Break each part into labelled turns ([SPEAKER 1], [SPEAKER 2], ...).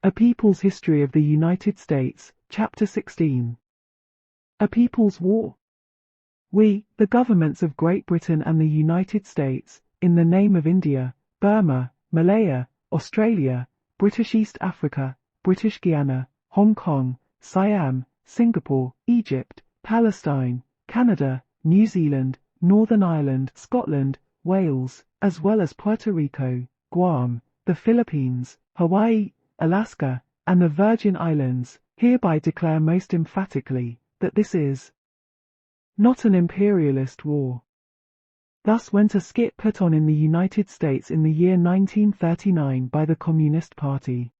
[SPEAKER 1] A People's History of the United States, Chapter 16. A People's War. We, the governments of Great Britain and the United States, in the name of India, Burma, Malaya, Australia, British East Africa, British Guiana, Hong Kong, Siam, Singapore, Egypt, Palestine, Canada, New Zealand, Northern Ireland, Scotland, Wales, as well as Puerto Rico, Guam, the Philippines, Hawaii, Alaska, and the Virgin Islands, hereby declare most emphatically that this is not an imperialist war. Thus went a skit put on in the United States in the year 1939 by the Communist Party.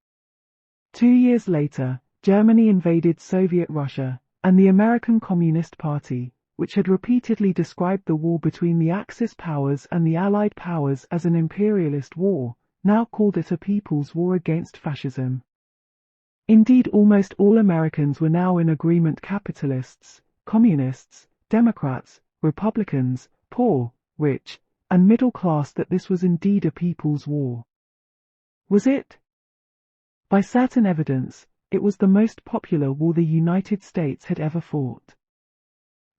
[SPEAKER 1] 2 years later, Germany invaded Soviet Russia, and the American Communist Party, which had repeatedly described the war between the Axis powers and the Allied powers as an imperialist war, now called it a people's war against fascism. Indeed, almost all Americans were now in agreement, capitalists, communists, Democrats, Republicans, poor, rich, and middle class, that this was indeed a people's war. Was it? By certain evidence, it was the most popular war the United States had ever fought.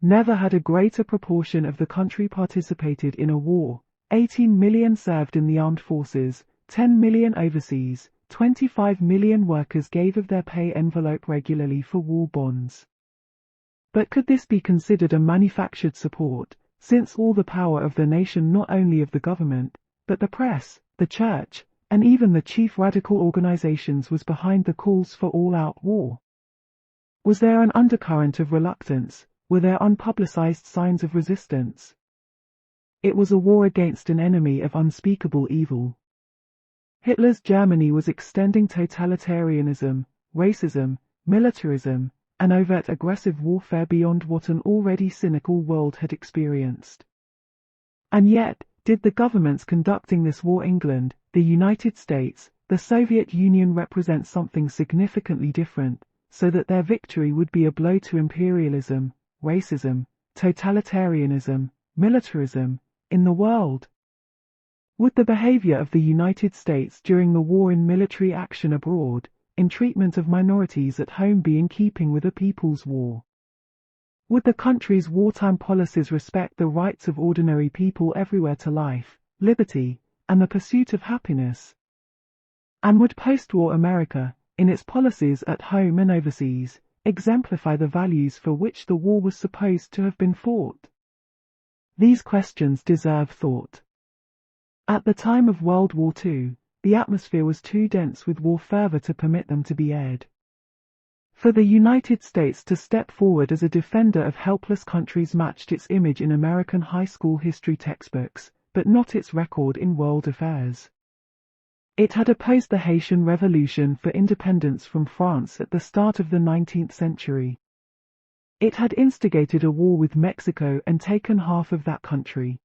[SPEAKER 1] Never had a greater proportion of the country participated in a war. 18 million served in the armed forces, 10 million overseas, 25 million workers gave of their pay envelope regularly for war bonds. But could this be considered a manufactured support, since all the power of the nation, not only of the government, but the press, the church, and even the chief radical organizations, was behind the calls for all-out war? Was there an undercurrent of reluctance? Were there unpublicized signs of resistance? It was a war against an enemy of unspeakable evil. Hitler's Germany was extending totalitarianism, racism, militarism, and overt aggressive warfare beyond what an already cynical world had experienced. And yet, did the governments conducting this war, England, the United States, the Soviet Union, represent something significantly different, so that their victory would be a blow to imperialism, racism, totalitarianism, militarism, in the world? Would the behavior of the United States during the war in military action abroad, in treatment of minorities at home, be in keeping with a people's war? Would the country's wartime policies respect the rights of ordinary people everywhere to life, liberty, and the pursuit of happiness? And would post-war America, in its policies at home and overseas, exemplify the values for which the war was supposed to have been fought? These questions deserve thought. At the time of World War II, the atmosphere was too dense with war fervor to permit them to be aired. For the United States to step forward as a defender of helpless countries matched its image in American high school history textbooks, but not its record in world affairs. It had opposed the Haitian Revolution for independence from France at the start of the 19th century. It had instigated a war with Mexico and taken half of that country.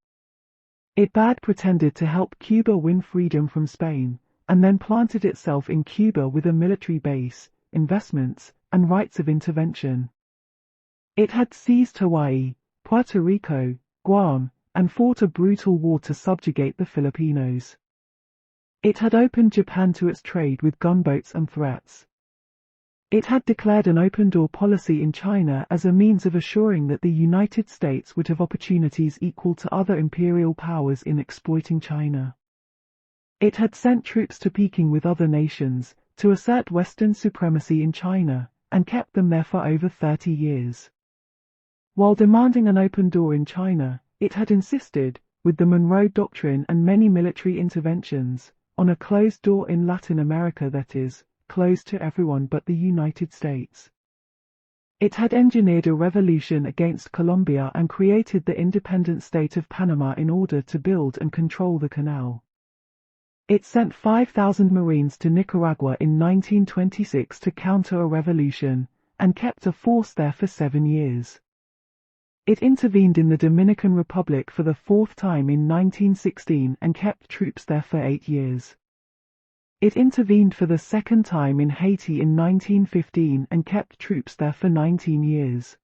[SPEAKER 1] It had pretended to help Cuba win freedom from Spain, and then planted itself in Cuba with a military base, investments, and rights of intervention. It had seized Hawaii, Puerto Rico, Guam, and fought a brutal war to subjugate the Filipinos. It had opened Japan to its trade with gunboats and threats. It had declared an open-door policy in China as a means of assuring that the United States would have opportunities equal to other imperial powers in exploiting China. It had sent troops to Peking with other nations, to assert Western supremacy in China, and kept them there for over 30 years. While demanding an open door in China, it had insisted, with the Monroe Doctrine and many military interventions, on a closed door in Latin America, that is, closed to everyone but the United States. It had engineered a revolution against Colombia and created the independent state of Panama in order to build and control the canal. It sent 5,000 Marines to Nicaragua in 1926 to counter a revolution, and kept a force there for 7 years. It intervened in the Dominican Republic for the 4th time in 1916 and kept troops there for 8 years. It intervened for the 2nd time in Haiti in 1915 and kept troops there for 19 years.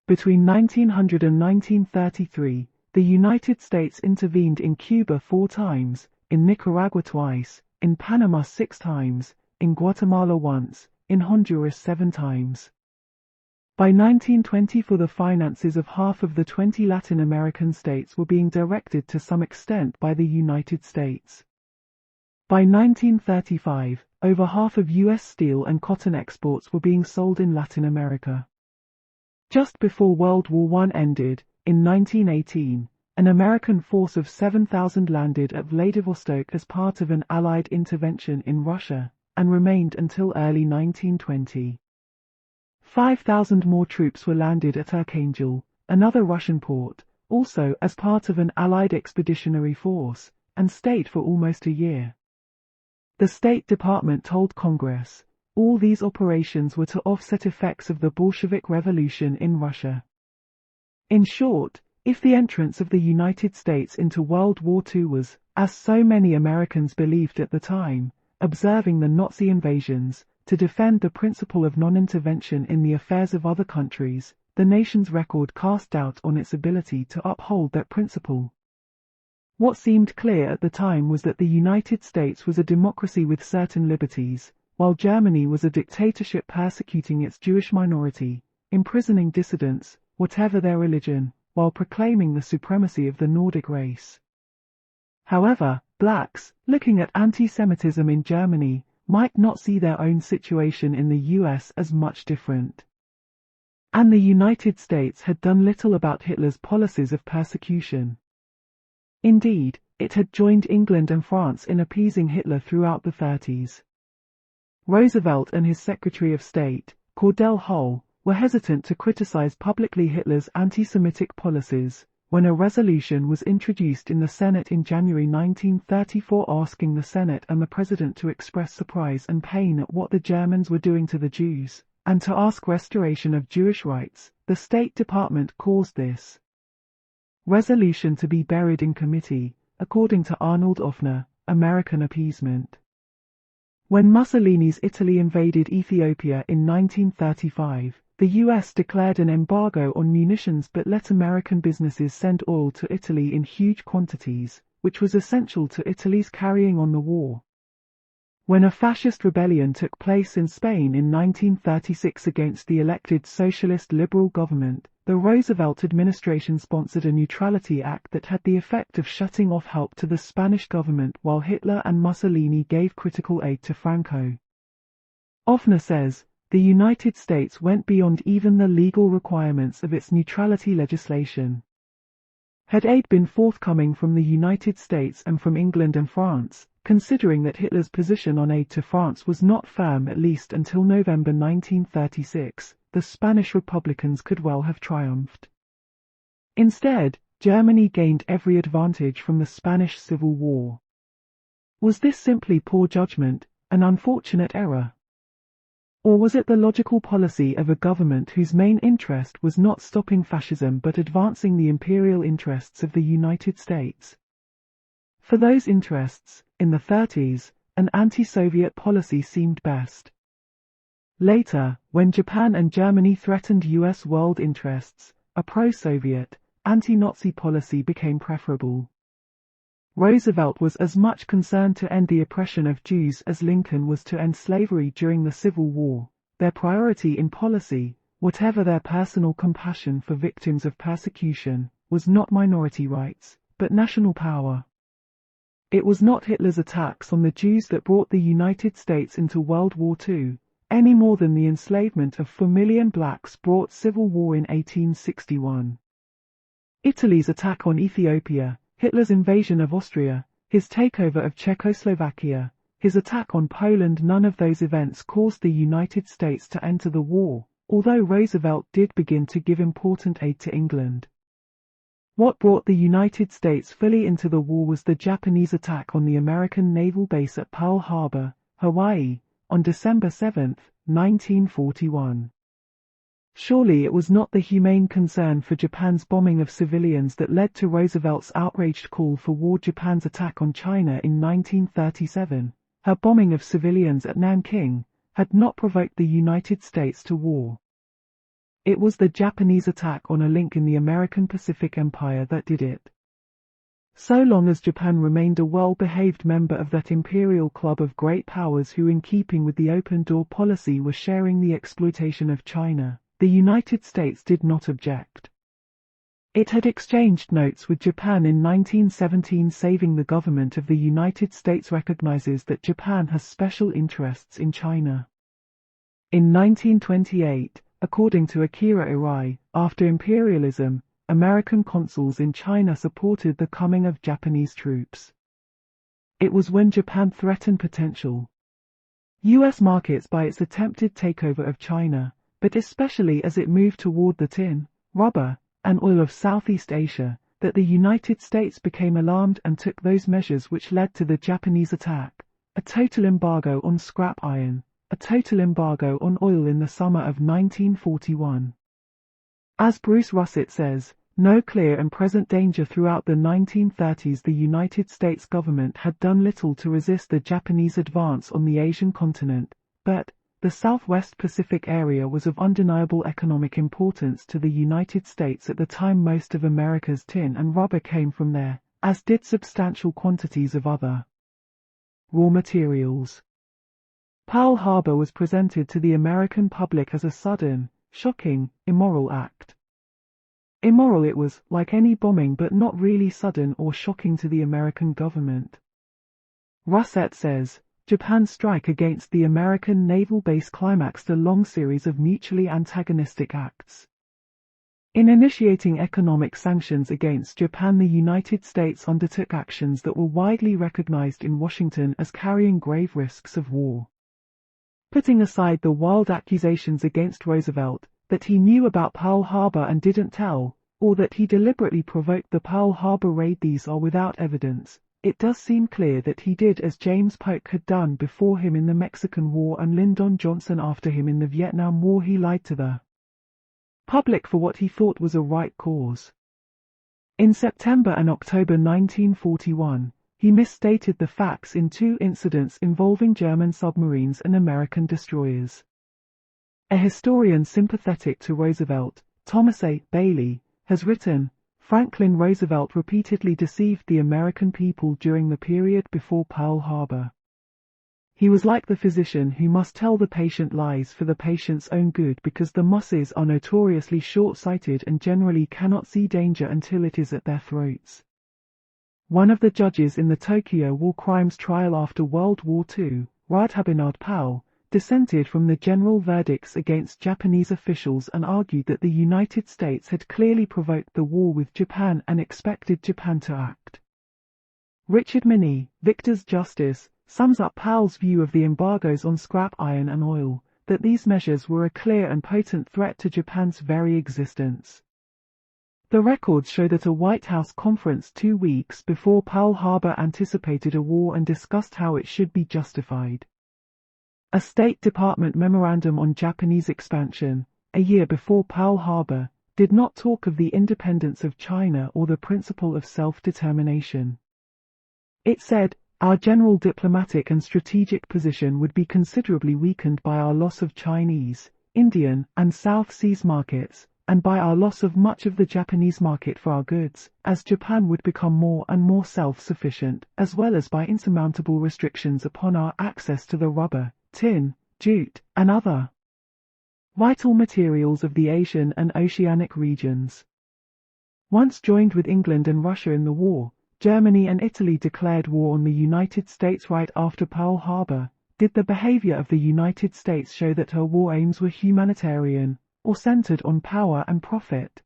[SPEAKER 1] Between 1900 and 1933, the United States intervened in Cuba 4 times, in Nicaragua twice, in Panama 6 times, in Guatemala once, in Honduras 7 times. By 1924 the finances of half of the 20 Latin American states were being directed to some extent by the United States. By 1935, over half of U.S. steel and cotton exports were being sold in Latin America. Just before World War I ended, in 1918, an American force of 7,000 landed at Vladivostok as part of an Allied intervention in Russia, and remained until early 1920. 5,000 more troops were landed at Archangel, another Russian port, also as part of an Allied expeditionary force, and stayed for almost a year. The State Department told Congress, all these operations were to offset effects of the Bolshevik Revolution in Russia. In short, if the entrance of the United States into World War II was, as so many Americans believed at the time, observing the Nazi invasions, to defend the principle of non-intervention in the affairs of other countries, the nation's record cast doubt on its ability to uphold that principle. What seemed clear at the time was that the United States was a democracy with certain liberties, while Germany was a dictatorship persecuting its Jewish minority, imprisoning dissidents, whatever their religion, while proclaiming the supremacy of the Nordic race. However, blacks, looking at anti-Semitism in Germany, might not see their own situation in the US as much different. And the United States had done little about Hitler's policies of persecution. Indeed, it had joined England and France in appeasing Hitler throughout the 30s. Roosevelt and his Secretary of State, Cordell Hull, were hesitant to criticize publicly Hitler's anti-Semitic policies, when a resolution was introduced in the Senate in January 1934 asking the Senate and the President to express surprise and pain at what the Germans were doing to the Jews, and to ask restoration of Jewish rights. The State Department caused this resolution to be buried in committee, according to Arnold Offner, American appeasement. When Mussolini's Italy invaded Ethiopia in 1935, the U.S. declared an embargo on munitions but let American businesses send oil to Italy in huge quantities, which was essential to Italy's carrying on the war. When a fascist rebellion took place in Spain in 1936 against the elected socialist liberal government, the Roosevelt administration sponsored a neutrality act that had the effect of shutting off help to the Spanish government while Hitler and Mussolini gave critical aid to Franco. Offner says, the United States went beyond even the legal requirements of its neutrality legislation. Had aid been forthcoming from the United States and from England and France, considering that Hitler's position on aid to France was not firm at least until November 1936, the Spanish Republicans could well have triumphed. Instead, Germany gained every advantage from the Spanish Civil War. Was this simply poor judgment, an unfortunate error? Or was it the logical policy of a government whose main interest was not stopping fascism but advancing the imperial interests of the United States? For those interests, in the 30s, an anti-Soviet policy seemed best. Later, when Japan and Germany threatened U.S. world interests, a pro-Soviet, anti-Nazi policy became preferable. Roosevelt was as much concerned to end the oppression of Jews as Lincoln was to end slavery during the Civil War. Their priority in policy, whatever their personal compassion for victims of persecution, was not minority rights, but national power. It was not Hitler's attacks on the Jews that brought the United States into World War II, any more than the enslavement of 4 million blacks brought civil war in 1861. Italy's attack on Ethiopia, Hitler's invasion of Austria, his takeover of Czechoslovakia, his attack on Poland, none of those events caused the United States to enter the war, although Roosevelt did begin to give important aid to England. What brought the United States fully into the war was the Japanese attack on the American naval base at Pearl Harbor, Hawaii, on December 7, 1941. Surely it was not the humane concern for Japan's bombing of civilians that led to Roosevelt's outraged call for war. Japan's attack on China in 1937, her bombing of civilians at Nanking, had not provoked the United States to war. It was the Japanese attack on a link in the American Pacific Empire that did it. so long as Japan remained a well-behaved member of that imperial club of great powers who, in keeping with the open-door policy, were sharing the exploitation of China, the United States did not object. It had exchanged notes with Japan in 1917, saving the government of the United States recognizes that Japan has special interests in China. In 1928, according to Akira Irai, after imperialism, American consuls in China supported the coming of Japanese troops. It was when Japan threatened potential U.S. markets by its attempted takeover of China, but especially as it moved toward the tin, rubber, and oil of Southeast Asia, that the United States became alarmed and took those measures which led to the Japanese attack: a total embargo on scrap iron, a total embargo on oil in the summer of 1941. As Bruce Russett says, no clear and present danger throughout the 1930s. The United States government had done little to resist the Japanese advance on the Asian continent, but the Southwest Pacific area was of undeniable economic importance to the United States at the time. Most of America's tin and rubber came from there, as did substantial quantities of other raw materials. Pearl Harbor was presented to the American public as a sudden, shocking, immoral act. Immoral it was, like any bombing, but not really sudden or shocking to the American government. Russett says, Japan's strike against the American naval base climaxed a long series of mutually antagonistic acts. In initiating economic sanctions against Japan, the United States undertook actions that were widely recognized in Washington as carrying grave risks of war. Putting aside the wild accusations against Roosevelt, that he knew about Pearl Harbor and didn't tell, or that he deliberately provoked the Pearl Harbor raid, these are without evidence. It does seem clear that he did as James Polk had done before him in the Mexican War and Lyndon Johnson after him in the Vietnam War. He lied to the public for what he thought was a right cause. In September and October 1941, he misstated the facts in two incidents involving German submarines and American destroyers. A historian sympathetic to Roosevelt, Thomas A. Bailey, has written, Franklin Roosevelt repeatedly deceived the American people during the period before Pearl Harbor. He was like the physician who must tell the patient lies for the patient's own good, because the masses are notoriously short-sighted and generally cannot see danger until it is at their throats. One of the judges in the Tokyo war crimes trial after World War II, Radhabinod Pal, dissented from the general verdicts against Japanese officials and argued that the United States had clearly provoked the war with Japan and expected Japan to act. Richard Minnie, Victor's Justice, sums up Pal's view of the embargoes on scrap iron and oil, that these measures were a clear and potent threat to Japan's very existence. The records show that a White House conference 2 weeks before Pearl Harbor anticipated a war and discussed how it should be justified. A State Department memorandum on Japanese expansion, a year before Pearl Harbor, did not talk of the independence of China or the principle of self-determination. It said, our general diplomatic and strategic position would be considerably weakened by our loss of Chinese, Indian, and South Seas markets, and by our loss of much of the Japanese market for our goods, as Japan would become more and more self-sufficient, as well as by insurmountable restrictions upon our access to the rubber, tin, jute, and other vital materials of the Asian and Oceanic regions. Once joined with England and Russia in the war, Germany and Italy declared war on the United States right after Pearl Harbor. Did the behavior of the United States show that her war aims were humanitarian, or centered on power and profit?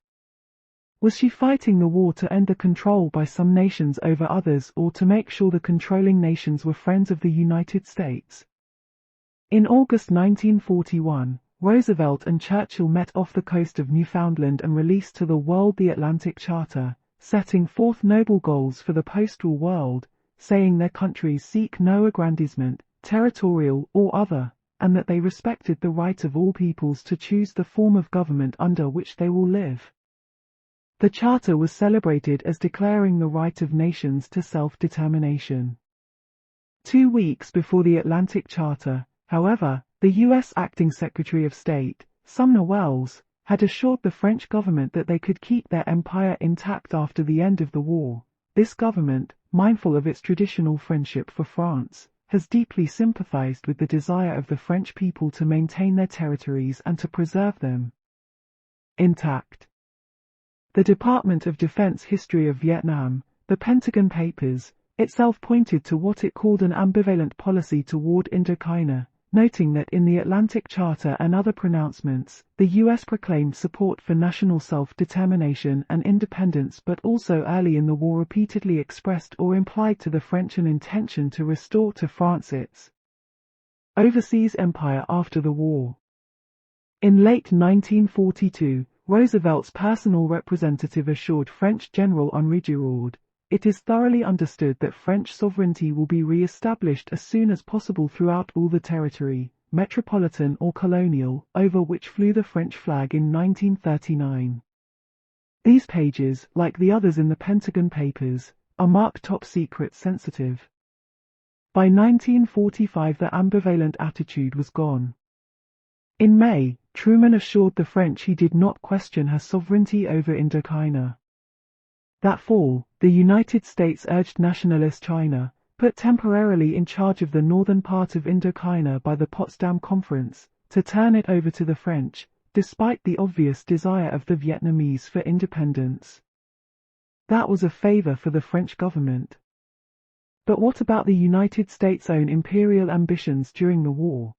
[SPEAKER 1] Was she fighting the war to end the control by some nations over others, or to make sure the controlling nations were friends of the United States? In August 1941, Roosevelt and Churchill met off the coast of Newfoundland and released to the world the Atlantic Charter, setting forth noble goals for the post-war world, saying their countries seek no aggrandizement, territorial or other, and that they respected the right of all peoples to choose the form of government under which they will live. The Charter was celebrated as declaring the right of nations to self-determination. 2 weeks before the Atlantic Charter, however, the U.S. Acting Secretary of State, Sumner Welles, had assured the French government that they could keep their empire intact after the end of the war, This government, mindful of its traditional friendship for France, has deeply sympathized with the desire of the French people to maintain their territories and to preserve them intact. The Department of Defense History of Vietnam, the Pentagon Papers, itself pointed to what it called an ambivalent policy toward Indochina, noting that in the Atlantic Charter and other pronouncements, the U.S. proclaimed support for national self-determination and independence, but also early in the war repeatedly expressed or implied to the French an intention to restore to France its overseas empire after the war. In late 1942, Roosevelt's personal representative assured French General Henri Giraud, "It is thoroughly understood that French sovereignty will be re-established as soon as possible throughout all the territory, metropolitan or colonial, over which flew the French flag in 1939. These pages, like the others in the Pentagon Papers, are marked top secret sensitive." By 1945 the ambivalent attitude was gone. In May, Truman assured the French he did not question her sovereignty over Indochina. That fall, the United States urged nationalist China, put temporarily in charge of the northern part of Indochina by the Potsdam Conference, to turn it over to the French, despite the obvious desire of the Vietnamese for independence. That was a favor for the French government. But what about the United States' own imperial ambitions during the war?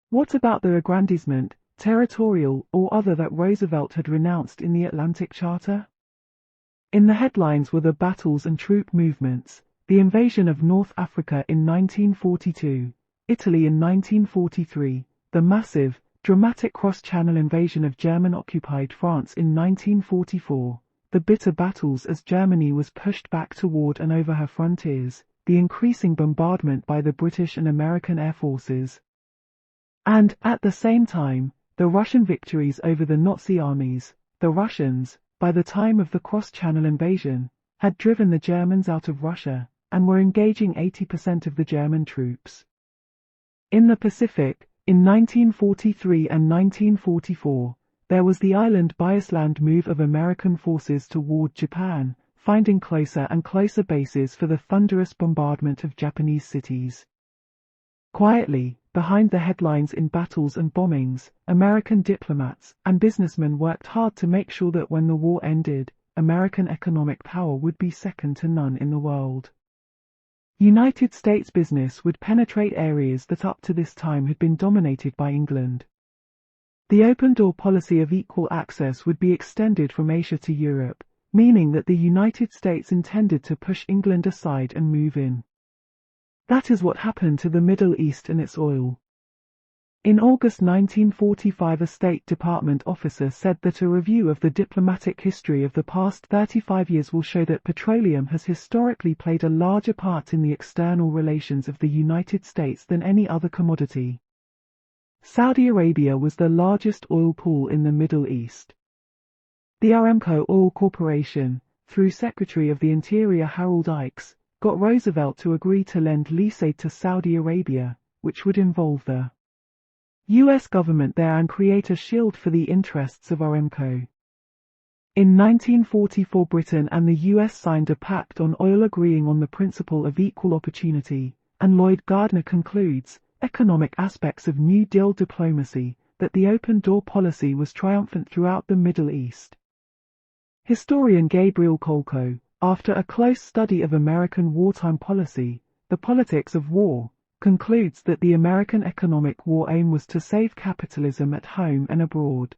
[SPEAKER 1] What about the aggrandizement, territorial or other, that Roosevelt had renounced in the Atlantic Charter? In the headlines were the battles and troop movements, the invasion of North Africa in 1942, Italy in 1943, the massive, dramatic cross-channel invasion of German-occupied France in 1944, the bitter battles as Germany was pushed back toward and over her frontiers, the increasing bombardment by the British and American air forces. And, at the same time, the Russian victories over the Nazi armies. The Russians, by the time of the cross-channel invasion, had driven the Germans out of Russia, and were engaging 80% of the German troops. In the Pacific, in 1943 and 1944, there was the island Biasland move of American forces toward Japan, finding closer and closer bases for the thunderous bombardment of Japanese cities. Quietly, behind the headlines in battles and bombings, American diplomats and businessmen worked hard to make sure that when the war ended, American economic power would be second to none in the world. United States business would penetrate areas that up to this time had been dominated by England. The open-door policy of equal access would be extended from Asia to Europe, meaning that the United States intended to push England aside and move in. That is what happened to the Middle East and its oil. In August 1945, a State Department officer said that a review of the diplomatic history of the past 35 years will show that petroleum has historically played a larger part in the external relations of the United States than any other commodity. Saudi Arabia was the largest oil pool in the Middle East. The Aramco Oil Corporation, through Secretary of the Interior Harold Ickes, got Roosevelt to agree to lend lease aid to Saudi Arabia, which would involve the U.S. government there and create a shield for the interests of Aramco. In 1944, Britain and the U.S. signed a pact on oil agreeing on the principle of equal opportunity, and Lloyd Gardner concludes, economic aspects of New Deal diplomacy, that the open-door policy was triumphant throughout the Middle East. Historian Gabriel Kolko, after a close study of American wartime policy, The Politics of War, concludes that the American economic war aim was to save capitalism at home and abroad.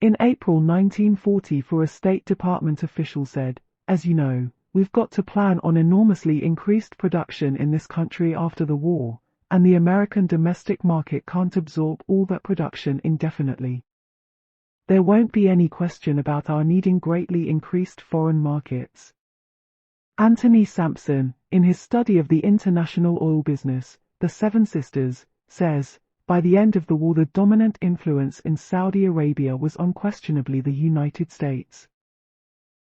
[SPEAKER 1] In April 1944, a State Department official said, "As you know, we've got to plan on enormously increased production in this country after the war, and the American domestic market can't absorb all that production indefinitely. There won't be any question about our needing greatly increased foreign markets." Anthony Sampson, in his study of the international oil business, The Seven Sisters, says, by the end of the war the dominant influence in Saudi Arabia was unquestionably the United States.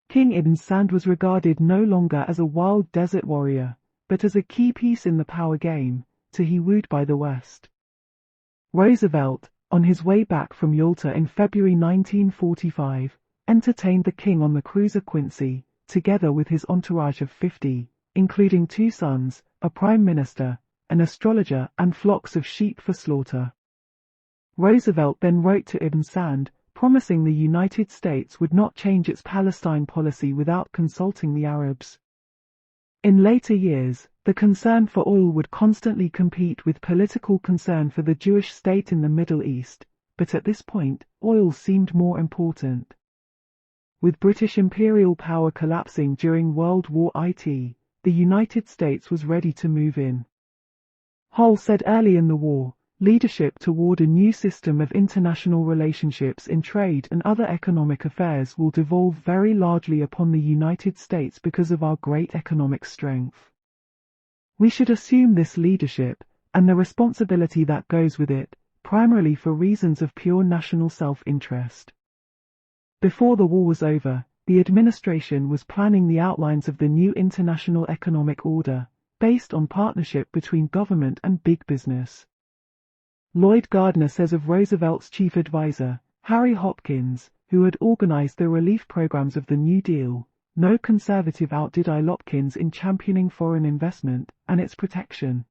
[SPEAKER 1] King Ibn Saud was regarded no longer as a wild desert warrior, but as a key piece in the power game, to he wooed by the West. Roosevelt, on his way back from Yalta in February 1945, entertained the king on the cruiser Quincy, together with his entourage of 50, including 2 sons, a prime minister, an astrologer, and flocks of sheep for slaughter. Roosevelt then wrote to Ibn Sand, promising the United States would not change its Palestine policy without consulting the Arabs. In later years, the concern for oil would constantly compete with political concern for the Jewish state in the Middle East, but at this point, oil seemed more important. With British imperial power collapsing during World War I, the United States was ready to move in. Hull said early in the war, leadership toward a new system of international relationships in trade and other economic affairs will devolve very largely upon the United States because of our great economic strength. We should assume this leadership, and the responsibility that goes with it, primarily for reasons of pure national self-interest. Before the war was over, the administration was planning the outlines of the new international economic order, based on partnership between government and big business. Lloyd Gardner says of Roosevelt's chief advisor, Harry Hopkins, who had organized the relief programs of the New Deal, no conservative outdid Hopkins in championing foreign investment and its protection.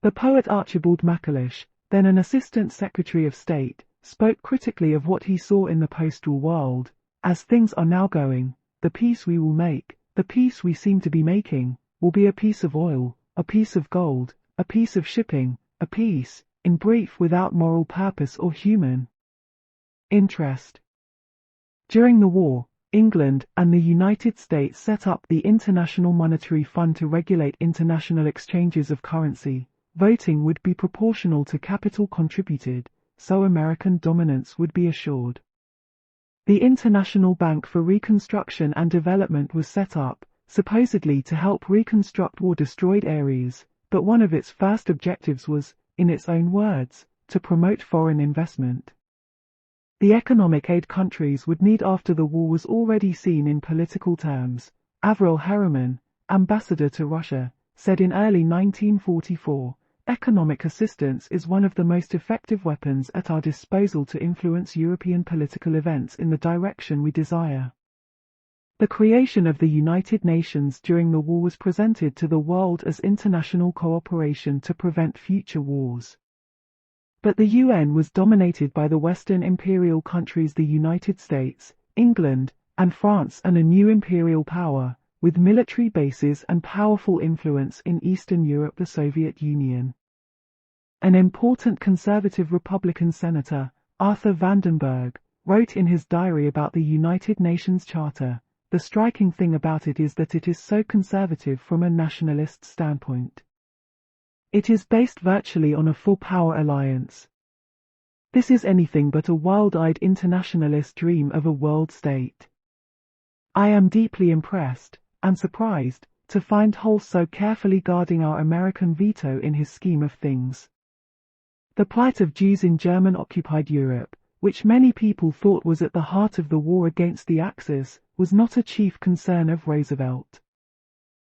[SPEAKER 1] The poet Archibald MacLeish, then an Assistant Secretary of State, spoke critically of what he saw in the post-war world. As things are now going, the peace we will make, the peace we seem to be making, will be a piece of oil, a piece of gold, a piece of shipping, a piece, in brief, without moral purpose or human interest. During the war, England and the United States set up the International Monetary Fund to regulate international exchanges of currency. Voting would be proportional to capital contributed, so American dominance would be assured. The International Bank for Reconstruction and Development was set up, supposedly to help reconstruct war-destroyed areas, but one of its first objectives was, in its own words, to promote foreign investment. The economic aid countries would need after the war was already seen in political terms. Avril Harriman, ambassador to Russia, said in early 1944, "Economic assistance is one of the most effective weapons at our disposal to influence European political events in the direction we desire." The creation of the United Nations during the war was presented to the world as international cooperation to prevent future wars. But the UN was dominated by the Western imperial countries, the United States, England, and France, and a new imperial power, with military bases and powerful influence in Eastern Europe, the Soviet Union. An important conservative Republican senator, Arthur Vandenberg, wrote in his diary about the United Nations Charter, "The striking thing about it is that it is so conservative from a nationalist standpoint. It is based virtually on a full-power alliance. This is anything but a wild-eyed internationalist dream of a world state." I am deeply impressed, and surprised, to find Hull so carefully guarding our American veto in his scheme of things. The plight of Jews in German-occupied Europe, which many people thought was at the heart of the war against the Axis, was not a chief concern of Roosevelt.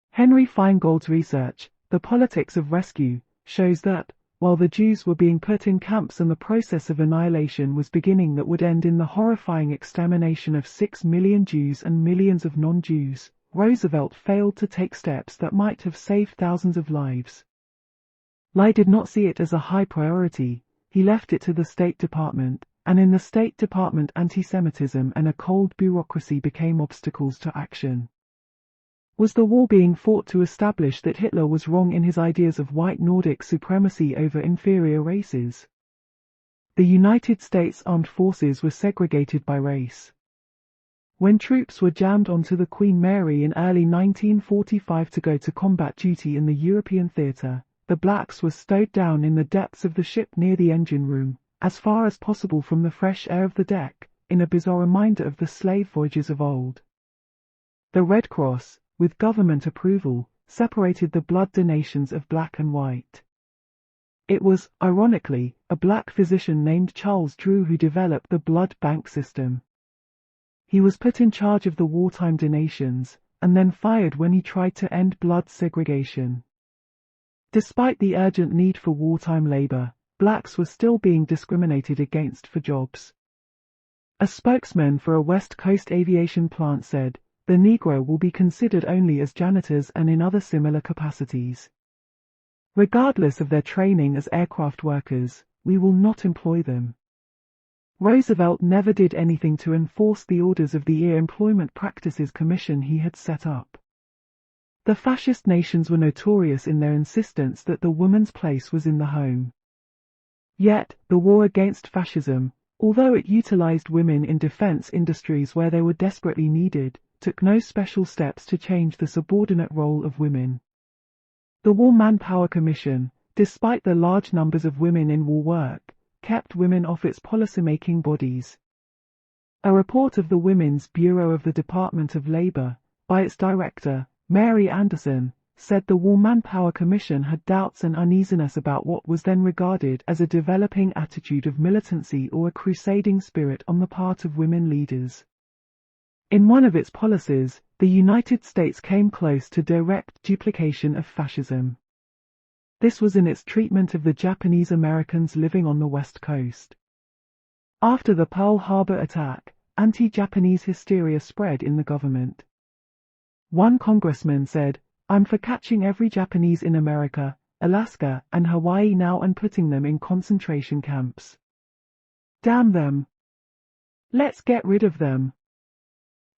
[SPEAKER 1] Henry Feingold's research, The Politics of Rescue, shows that, while the Jews were being put in camps and the process of annihilation was beginning that would end in the horrifying extermination of 6 million Jews and millions of non-Jews, Roosevelt failed to take steps that might have saved thousands of lives. Lai did not see it as a high priority. He left it to the State Department, and in the State Department anti-Semitism and a cold bureaucracy became obstacles to action. Was the war being fought to establish that Hitler was wrong in his ideas of white Nordic supremacy over inferior races? The United States Armed Forces were segregated by race. When troops were jammed onto the Queen Mary in early 1945 to go to combat duty in the European theatre, the blacks were stowed down in the depths of the ship near the engine room, as far as possible from the fresh air of the deck, in a bizarre reminder of the slave voyages of old. The Red Cross, with government approval, separated the blood donations of black and white. It was, ironically, a black physician named Charles Drew who developed the blood bank system. He was put in charge of the wartime donations, and then fired when he tried to end blood segregation. Despite the urgent need for wartime labor, blacks were still being discriminated against for jobs. A spokesman for a West Coast aviation plant said, the Negro will be considered only as janitors and in other similar capacities. Regardless of their training as aircraft workers, we will not employ them. Roosevelt never did anything to enforce the orders of the Employment Practices Commission he had set up. The fascist nations were notorious in their insistence that the woman's place was in the home. Yet, the war against fascism, although it utilized women in defense industries where they were desperately needed, took no special steps to change the subordinate role of women. The War Manpower Commission, despite the large numbers of women in war work, kept women off its policymaking bodies. A report of the Women's Bureau of the Department of Labor, by its director, Mary Anderson, said the War Manpower Commission had doubts and uneasiness about what was then regarded as a developing attitude of militancy or a crusading spirit on the part of women leaders. In one of its policies, the United States came close to direct duplication of fascism. This was in its treatment of the Japanese Americans living on the West Coast. After the Pearl Harbor attack, anti-Japanese hysteria spread in the government. One congressman said, "I'm for catching every Japanese in America, Alaska, and Hawaii now and putting them in concentration camps. Damn them. Let's get rid of them."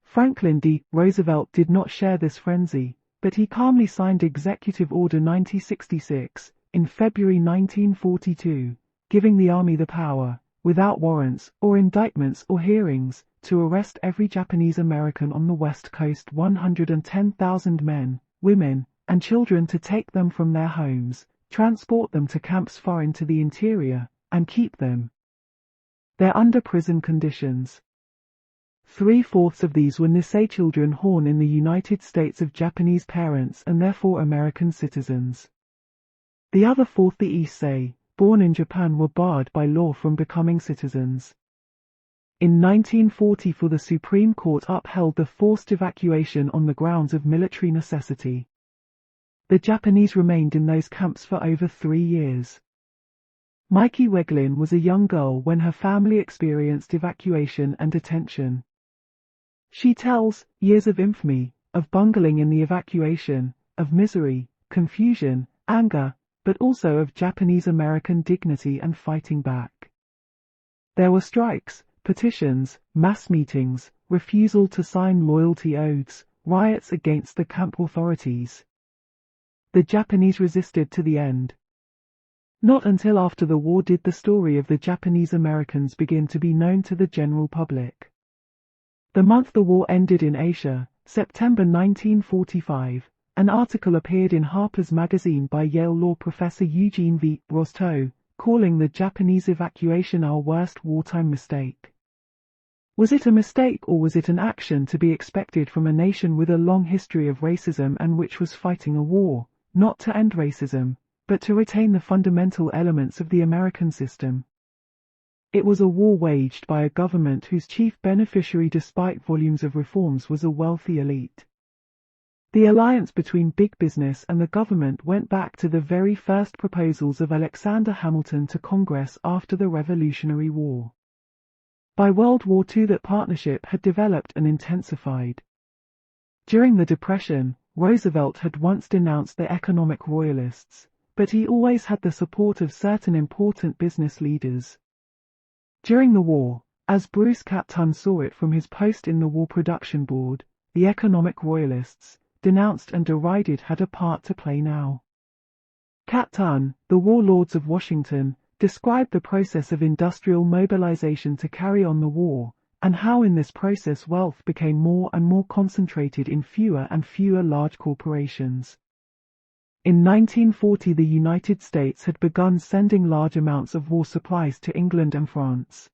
[SPEAKER 1] Franklin D. Roosevelt did not share this frenzy, but he calmly signed Executive Order 9066 in February 1942, giving the Army the power, without warrants or indictments or hearings, to arrest every Japanese American on the West Coast, 110,000 men, women, and children, to take them from their homes, transport them to camps far into the interior, and keep them there under prison conditions. 3/4 of these were Nisei children born in the United States of Japanese parents and therefore American citizens. The other fourth, the Issei, born in Japan, were barred by law from becoming citizens. In 1944 the Supreme Court upheld the forced evacuation on the grounds of military necessity. The Japanese remained in those camps for over 3 years. Mikey Weglin was a young girl when her family experienced evacuation and detention. She tells, years of infamy, of bungling in the evacuation, of misery, confusion, anger, but also of Japanese American dignity and fighting back. There were strikes, petitions, mass meetings, refusal to sign loyalty oaths, riots against the camp authorities. The Japanese resisted to the end. Not until after the war did the story of the Japanese Americans begin to be known to the general public. The month the war ended in Asia, September 1945, an article appeared in Harper's Magazine by Yale law professor Eugene V. Rostow, calling the Japanese evacuation our worst wartime mistake. Was it a mistake, or was it an action to be expected from a nation with a long history of racism and which was fighting a war, not to end racism, but to retain the fundamental elements of the American system? It was a war waged by a government whose chief beneficiary, despite volumes of reforms, was a wealthy elite. The alliance between big business and the government went back to the very first proposals of Alexander Hamilton to Congress after the Revolutionary War. By World War II that partnership had developed and intensified. During the Depression, Roosevelt had once denounced the economic royalists, but he always had the support of certain important business leaders. During the war, as Bruce Captun saw it from his post in the War Production Board, the economic royalists, denounced and derided, had a part to play now. Captun, the warlords of Washington, described the process of industrial mobilization to carry on the war, and how in this process wealth became more and more concentrated in fewer and fewer large corporations. In 1940 the United States had begun sending large amounts of war supplies to England and France.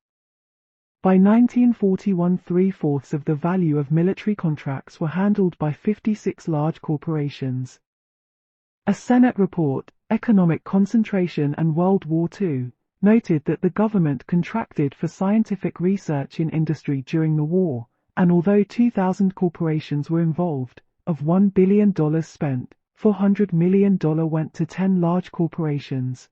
[SPEAKER 1] By 1941 3/4 of the value of military contracts were handled by 56 large corporations. A Senate report, Economic Concentration and World War II, noted that the government contracted for scientific research in industry during the war, and although 2,000 corporations were involved, of $1 billion spent, $400 million went to 10 large corporations.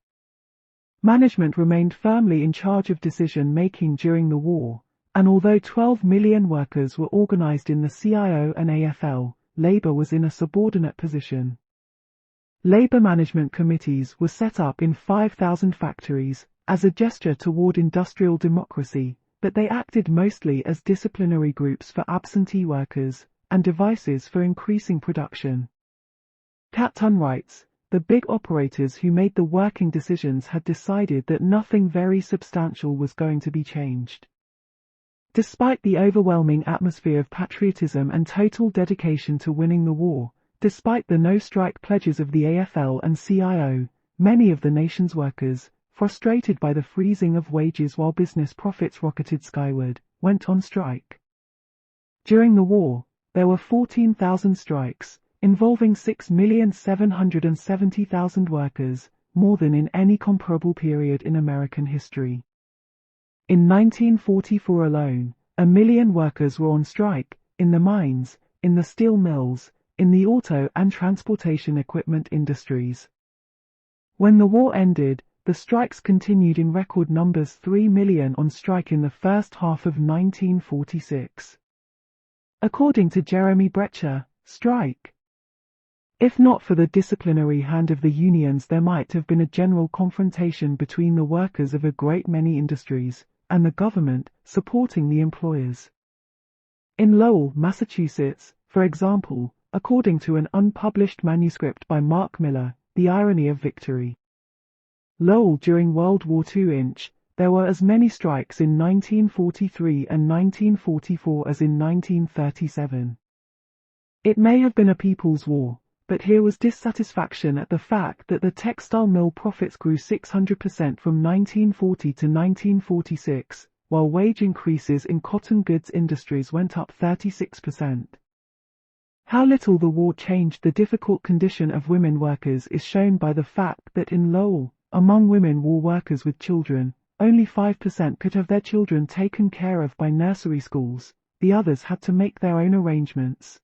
[SPEAKER 1] Management remained firmly in charge of decision-making during the war, And although 12 million workers were organized in the CIO and AFL, labor was in a subordinate position. Labor management committees were set up in 5,000 factories as a gesture toward industrial democracy, but they acted mostly as disciplinary groups for absentee workers and devices for increasing production. Captain writes, the big operators who made the working decisions had decided that nothing very substantial was going to be changed. Despite the overwhelming atmosphere of patriotism and total dedication to winning the war, despite the no-strike pledges of the AFL and CIO, many of the nation's workers, frustrated by the freezing of wages while business profits rocketed skyward, went on strike. During the war, there were 14,000 strikes, involving 6,770,000 workers, more than in any comparable period in American history. In 1944 alone, 1 million workers were on strike, in the mines, in the steel mills, in the auto and transportation equipment industries. When the war ended, the strikes continued in record numbers, 3 million on strike in the first half of 1946. According to Jeremy Brecher, strike. If not for the disciplinary hand of the unions, there might have been a general confrontation between the workers of a great many industries and the government supporting the employers. In Lowell, Massachusetts, for example, according to an unpublished manuscript by Mark Miller, The Irony of Victory. Lowell during World War II. There were as many strikes in 1943 and 1944 as in 1937. It may have been a people's war, but here was dissatisfaction at the fact that the textile mill profits grew 600% from 1940 to 1946, while wage increases in cotton goods industries went up 36%. How little the war changed the difficult condition of women workers is shown by the fact that in Lowell, among women war workers with children, only 5% could have their children taken care of by nursery schools, the others had to make their own arrangements.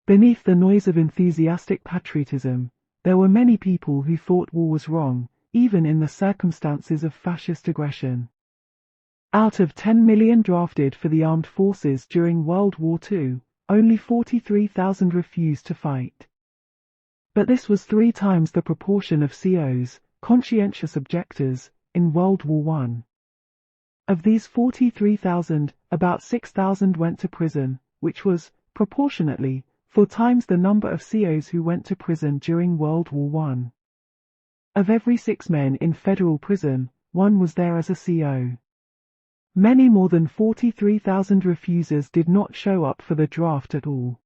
[SPEAKER 1] Beneath the noise of enthusiastic patriotism, there were many people who thought war was wrong, even in the circumstances of fascist aggression. Out of 10 million drafted for the armed forces during World War II, only 43,000 refused to fight. But this was 3 times the proportion of COs, conscientious objectors, in World War I. Of these 43,000, about 6,000 went to prison, which was, proportionately, 4 times the number of COs who went to prison during World War I. Of every 6 men in federal prison, 1 was there as a CO. Many more than 43,000 refusers did not show up for the draft at all.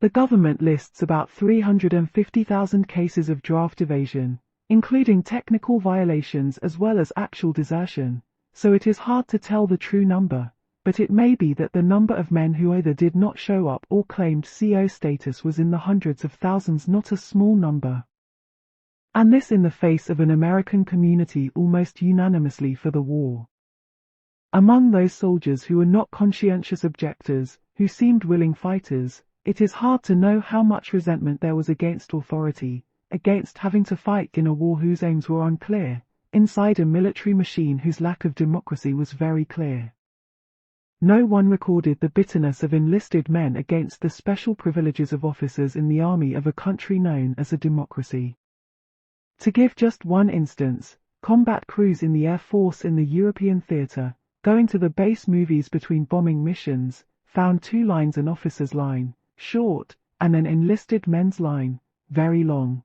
[SPEAKER 1] The government lists about 350,000 cases of draft evasion, including technical violations as well as actual desertion, so it is hard to tell the true number, but it may be that the number of men who either did not show up or claimed CO status was in the hundreds of thousands, not a small number. And this in the face of an American community almost unanimously for the war. Among those soldiers who were not conscientious objectors, who seemed willing fighters, it is hard to know how much resentment there was against authority, against having to fight in a war whose aims were unclear, inside a military machine whose lack of democracy was very clear. No one recorded the bitterness of enlisted men against the special privileges of officers in the army of a country known as a democracy. To give just one instance, combat crews in the Air Force in the European theater, going to the base movies between bombing missions, found 2 lines: an officer's line, short, and an enlisted men's line, very long.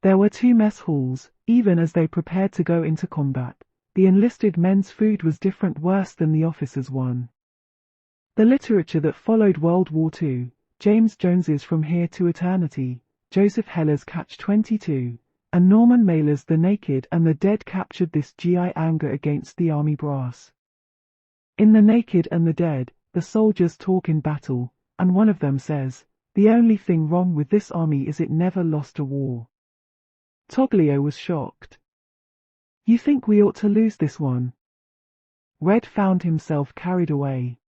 [SPEAKER 1] There were 2 mess halls, even as they prepared to go into combat. The enlisted men's food was different, worse than the officers' one. The literature that followed World War II, James Jones's From Here to Eternity, Joseph Heller's Catch-22, and Norman Mailer's The Naked and the Dead captured this GI anger against the army brass. In The Naked and the Dead, the soldiers talk in battle, and one of them says, "The only thing wrong with this army is it never lost a war." Toglio was shocked. "You think we ought to lose this one?" Red found himself carried away.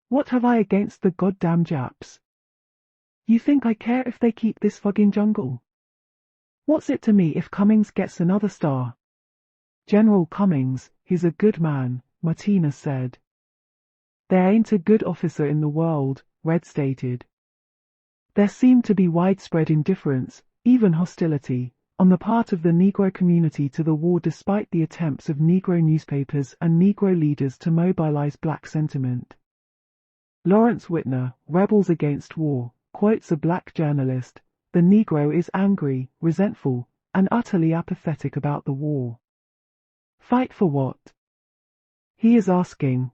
[SPEAKER 1] "What have I against the goddamn Japs? You think I care if they keep this fucking jungle? What's it to me if Cummings gets another star? General Cummings, he's a good man, Martinez said. There ain't a good officer in the world, Red stated. There seemed to be widespread indifference, even hostility, on the part of the Negro community to the war despite the attempts of Negro newspapers and Negro leaders to mobilize black sentiment. Lawrence Whitner, Rebels Against War, quotes a black journalist, "The Negro is angry, resentful, and utterly apathetic about the war. Fight for what? He is asking.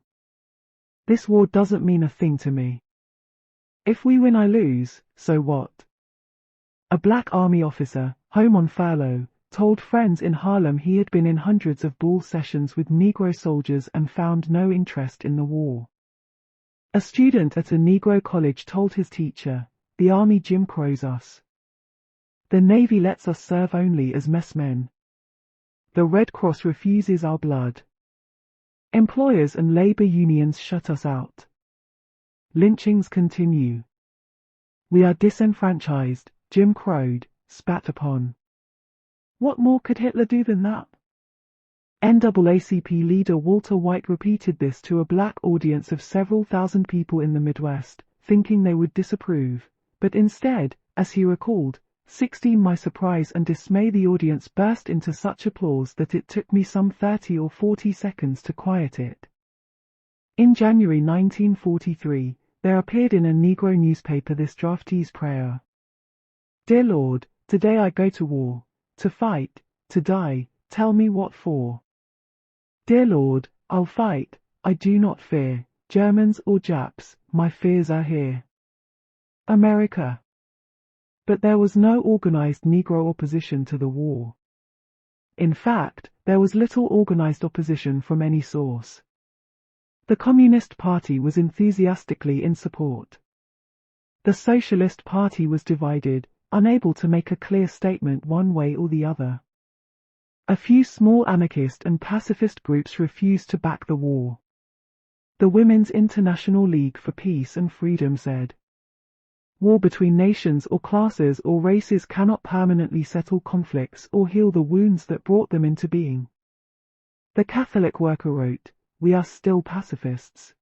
[SPEAKER 1] This war doesn't mean a thing to me. If we win I lose, so what?" A black army officer, home on furlough, told friends in Harlem he had been in hundreds of ball sessions with Negro soldiers and found no interest in the war. A student at a Negro college told his teacher, "The Army Jim Crows us. The Navy lets us serve only as messmen. The Red Cross refuses our blood. Employers and labor unions shut us out. Lynchings continue. We are disenfranchised, Jim Crowed, spat upon." What more could Hitler do than that? NAACP leader Walter White repeated this to a black audience of several thousand people in the Midwest, thinking they would disapprove, but instead, as he recalled, my surprise and dismay, the audience burst into such applause that it took me some 30 or 40 seconds to quiet it. In January 1943, there appeared in a Negro newspaper this draftee's prayer. "Dear Lord, today I go to war, to fight, to die, tell me what for. Dear Lord, I'll fight, I do not fear, Germans or Japs, my fears are here. America." But there was no organized Negro opposition to the war. In fact, there was little organized opposition from any source. The Communist Party was enthusiastically in support. The Socialist Party was divided, unable to make a clear statement one way or the other. A few small anarchist and pacifist groups refused to back the war. The Women's International League for Peace and Freedom said, "War between nations or classes or races cannot permanently settle conflicts or heal the wounds that brought them into being." The Catholic Worker wrote, "We are still pacifists.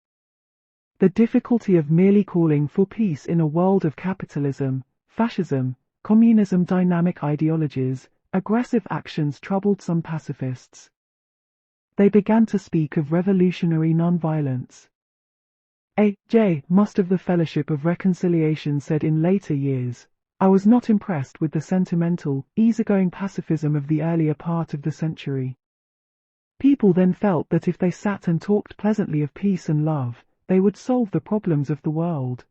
[SPEAKER 1] The difficulty of merely calling for peace in a world of capitalism, fascism, communism, dynamic ideologies, aggressive actions troubled some pacifists. They began to speak of revolutionary nonviolence." A.J. Must of the Fellowship of Reconciliation said in later years, "I was not impressed with the sentimental, easygoing pacifism of the earlier part of the century. People then felt that if they sat and talked pleasantly of peace and love, they would solve the problems of the world.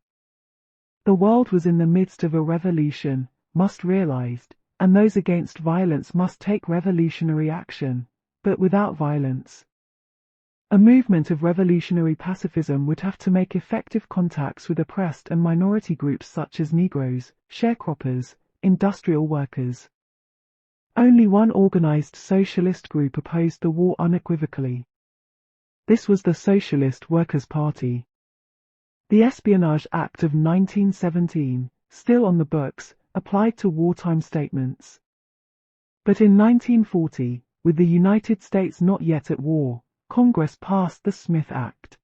[SPEAKER 1] The world was in the midst of a revolution, Must realized, and those against violence must take revolutionary action, but without violence. A movement of revolutionary pacifism would have to make effective contacts with oppressed and minority groups such as Negroes, sharecroppers, industrial workers. Only one organized socialist group opposed the war unequivocally. This was the Socialist Workers' Party. The Espionage Act of 1917, still on the books, applied to wartime statements. But in 1940, with the United States not yet at war, Congress passed the Smith Act.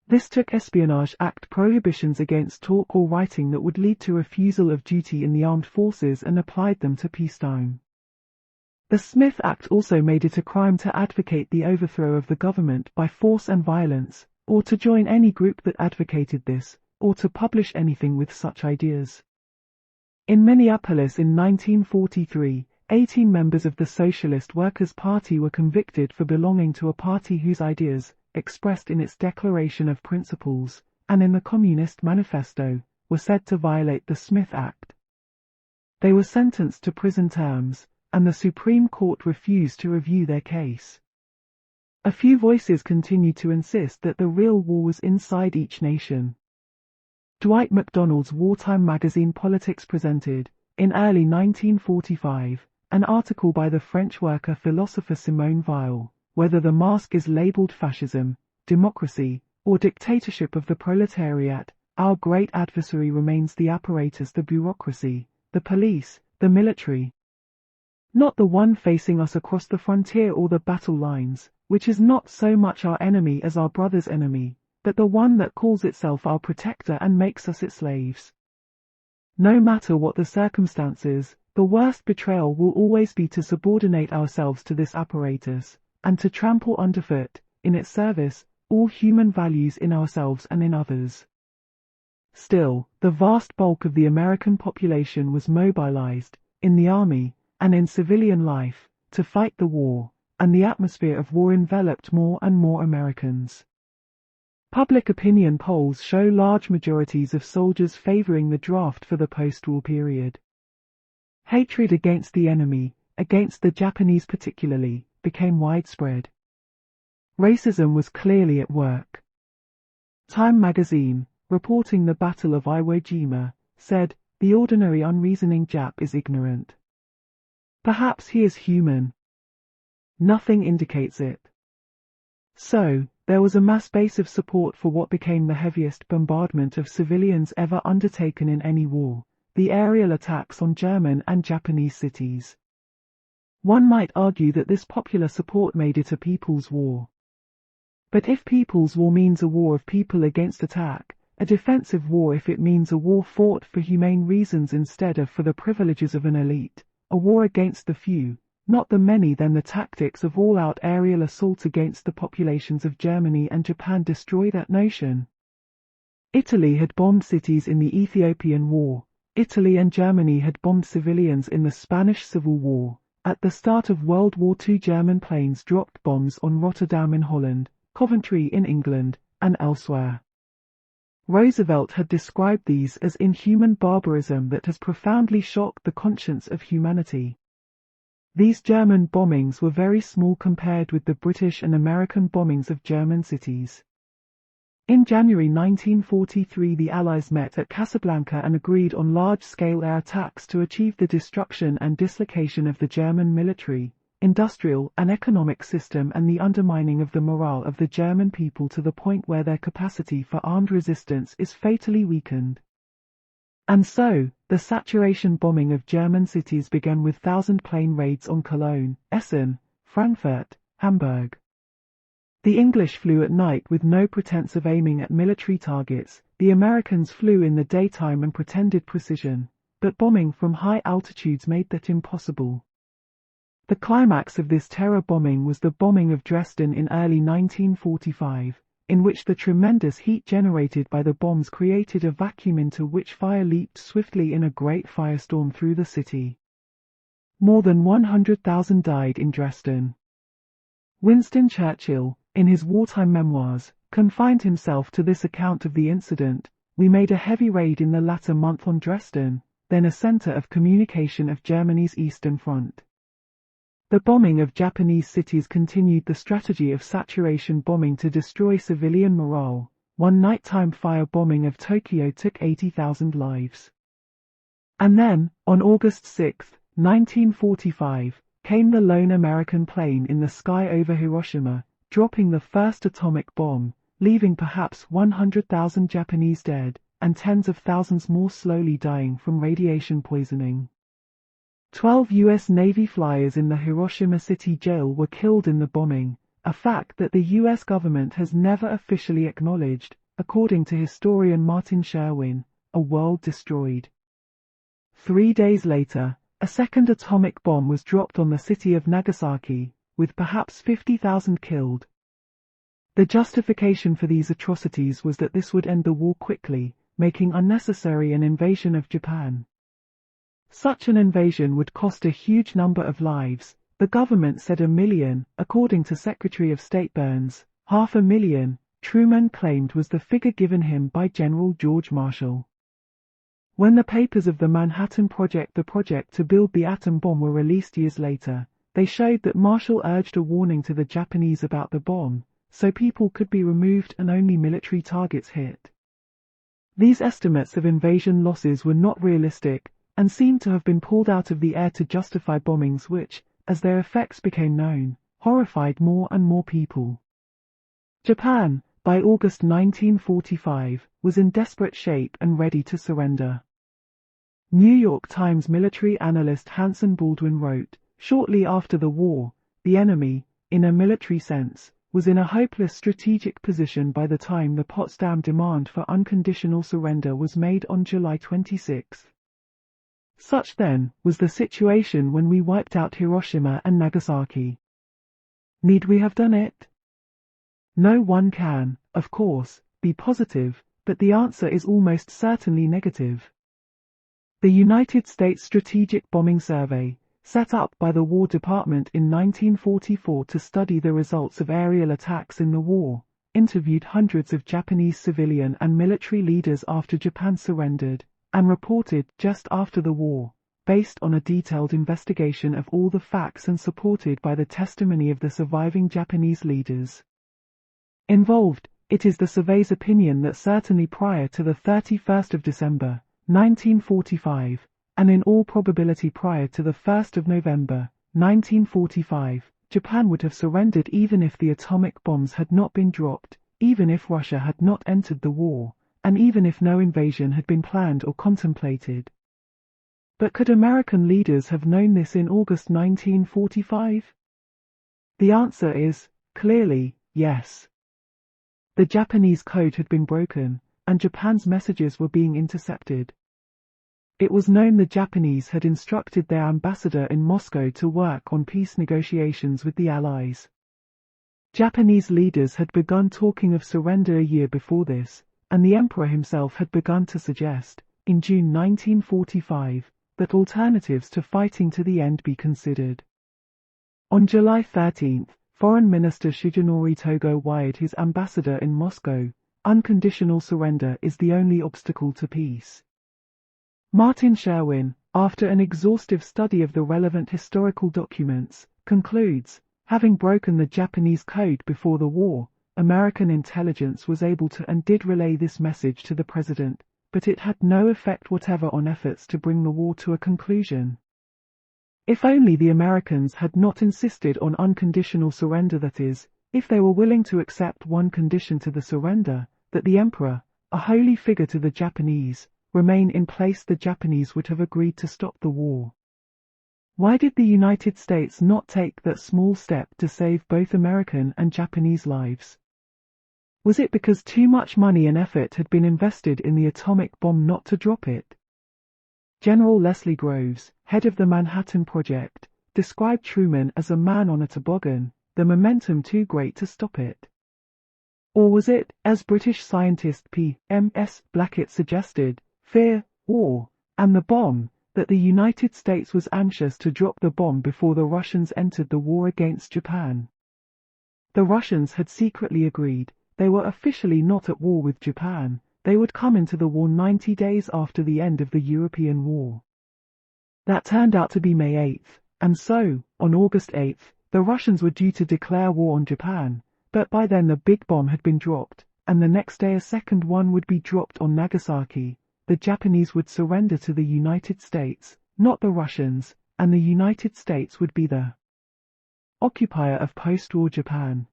[SPEAKER 1] This took Espionage Act prohibitions against talk or writing that would lead to refusal of duty in the armed forces and applied them to peacetime. The Smith Act also made it a crime to advocate the overthrow of the government by force and violence, or to join any group that advocated this, or to publish anything with such ideas. In Minneapolis in 1943, 18 members of the Socialist Workers' Party were convicted for belonging to a party whose ideas, expressed in its Declaration of Principles, and in the Communist Manifesto, were said to violate the Smith Act. They were sentenced to prison terms, and the Supreme Court refused to review their case. A few voices continued to insist that the real war was inside each nation. Dwight MacDonald's wartime magazine Politics presented, in early 1945, an article by the French worker philosopher Simone Weil, "Whether the mask is labeled fascism, democracy, or dictatorship of the proletariat, our great adversary remains the apparatus, the bureaucracy, the police, the military." Not the one facing us across the frontier or the battle lines, which is not so much our enemy as our brother's enemy, but the one that calls itself our protector and makes us its slaves. No matter what the circumstances, the worst betrayal will always be to subordinate ourselves to this apparatus, and to trample underfoot, in its service, all human values in ourselves and in others. Still, the vast bulk of the American population was mobilized, in the army, and in civilian life, to fight the war, and the atmosphere of war enveloped more and more Americans. Public opinion polls show large majorities of soldiers favoring the draft for the post-war period. Hatred against the enemy, against the Japanese particularly, became widespread. Racism was clearly at work. Time magazine, reporting the Battle of Iwo Jima, said, "The ordinary unreasoning Jap is ignorant. Perhaps he is human. Nothing indicates it." So, there was a mass base of support for what became the heaviest bombardment of civilians ever undertaken in any war, the aerial attacks on German and Japanese cities. One might argue that this popular support made it a people's war. But if people's war means a war of people against attack, a defensive war if it means a war fought for humane reasons instead of for the privileges of an elite, a war against the few, not the many, then the tactics of all-out aerial assault against the populations of Germany and Japan destroy that notion. Italy had bombed cities in the Ethiopian War. Italy and Germany had bombed civilians in the Spanish Civil War. At the start of World War II, German planes dropped bombs on Rotterdam in Holland, Coventry in England, and elsewhere. Roosevelt had described these as inhuman barbarism that has profoundly shocked the conscience of humanity. These German bombings were very small compared with the British and American bombings of German cities. In January 1943, the Allies met at Casablanca and agreed on large-scale air attacks to achieve the destruction and dislocation of the German military, industrial, and economic system and the undermining of the morale of the German people to the point where their capacity for armed resistance is fatally weakened. And so, the saturation bombing of German cities began with 1,000-plane raids on Cologne, Essen, Frankfurt, Hamburg. The English flew at night with no pretense of aiming at military targets, the Americans flew in the daytime and pretended precision, but bombing from high altitudes made that impossible. The climax of this terror bombing was the bombing of Dresden in early 1945, in which the tremendous heat generated by the bombs created a vacuum into which fire leaped swiftly in a great firestorm through the city. More than 100,000 died in Dresden. Winston Churchill, in his wartime memoirs, confined himself to this account of the incident. "We made a heavy raid in the latter month on Dresden, then a center of communication of Germany's Eastern Front." The bombing of Japanese cities continued the strategy of saturation bombing to destroy civilian morale. One nighttime fire bombing of Tokyo took 80,000 lives. And then, on August 6, 1945, came the lone American plane in the sky over Hiroshima, dropping the first atomic bomb, leaving perhaps 100,000 Japanese dead, and tens of thousands more slowly dying from radiation poisoning. 12 U.S. Navy flyers in the Hiroshima City jail were killed in the bombing, a fact that the U.S. government has never officially acknowledged, according to historian Martin Sherwin, a world destroyed. 3 days later, a second atomic bomb was dropped on the city of Nagasaki, with perhaps 50,000 killed. The justification for these atrocities was that this would end the war quickly, making unnecessary an invasion of Japan. Such an invasion would cost a huge number of lives. The government said 1 million, according to Secretary of State Burns. 500,000, Truman claimed, was the figure given him by General George Marshall. When the papers of the Manhattan Project, the project to build the atom bomb, were released years later, they showed that Marshall urged a warning to the Japanese about the bomb, so people could be removed and only military targets hit. These estimates of invasion losses were not realistic, and seemed to have been pulled out of the air to justify bombings which, as their effects became known, horrified more and more people. Japan, by August 1945, was in desperate shape and ready to surrender. New York Times military analyst Hanson Baldwin wrote, shortly after the war, the enemy, in a military sense, was in a hopeless strategic position by the time the Potsdam demand for unconditional surrender was made on July 26. Such then was the situation when we wiped out Hiroshima and Nagasaki. Need we have done it? No one can, of course, be positive, but the answer is almost certainly negative. The United States Strategic Bombing Survey, set up by the War Department in 1944 to study the results of aerial attacks in the war, interviewed hundreds of Japanese civilian and military leaders after Japan surrendered, and reported just after the war, based on a detailed investigation of all the facts and supported by the testimony of the surviving Japanese leaders involved. It is the survey's opinion that certainly prior to the 31st of December, 1945, and in all probability prior to the 1st of November, 1945, Japan would have surrendered even if the atomic bombs had not been dropped, even if Russia had not entered the war, and even if no invasion had been planned or contemplated. But could American leaders have known this in August 1945? The answer is, clearly, yes. The Japanese code had been broken, and Japan's messages were being intercepted. It was known the Japanese had instructed their ambassador in Moscow to work on peace negotiations with the Allies. Japanese leaders had begun talking of surrender a year before this, and the emperor himself had begun to suggest, in June 1945, that alternatives to fighting to the end be considered. On July 13, Foreign Minister Shigenori Togo wired his ambassador in Moscow, "Unconditional surrender is the only obstacle to peace." Martin Sherwin, after an exhaustive study of the relevant historical documents, concludes, having broken the Japanese code before the war, American intelligence was able to and did relay this message to the president, but it had no effect whatever on efforts to bring the war to a conclusion. If only the Americans had not insisted on unconditional surrender, that is, if they were willing to accept one condition to the surrender, that the emperor, a holy figure to the Japanese, remain in place, the Japanese would have agreed to stop the war. Why did the United States not take that small step to save both American and Japanese lives? Was it because too much money and effort had been invested in the atomic bomb not to drop it? General Leslie Groves, head of the Manhattan Project, described Truman as a man on a toboggan, the momentum too great to stop it. Or was it, as British scientist P.M.S. Blackett suggested, fear, war, and the bomb, that the United States was anxious to drop the bomb before the Russians entered the war against Japan? The Russians had secretly agreed, they were officially not at war with Japan, they would come into the war 90 days after the end of the European War. That turned out to be May 8, and so, on August 8, the Russians were due to declare war on Japan, but by then the big bomb had been dropped, and the next day a second one would be dropped on Nagasaki. The Japanese would surrender to the United States, not the Russians, and the United States would be the occupier of post-war Japan.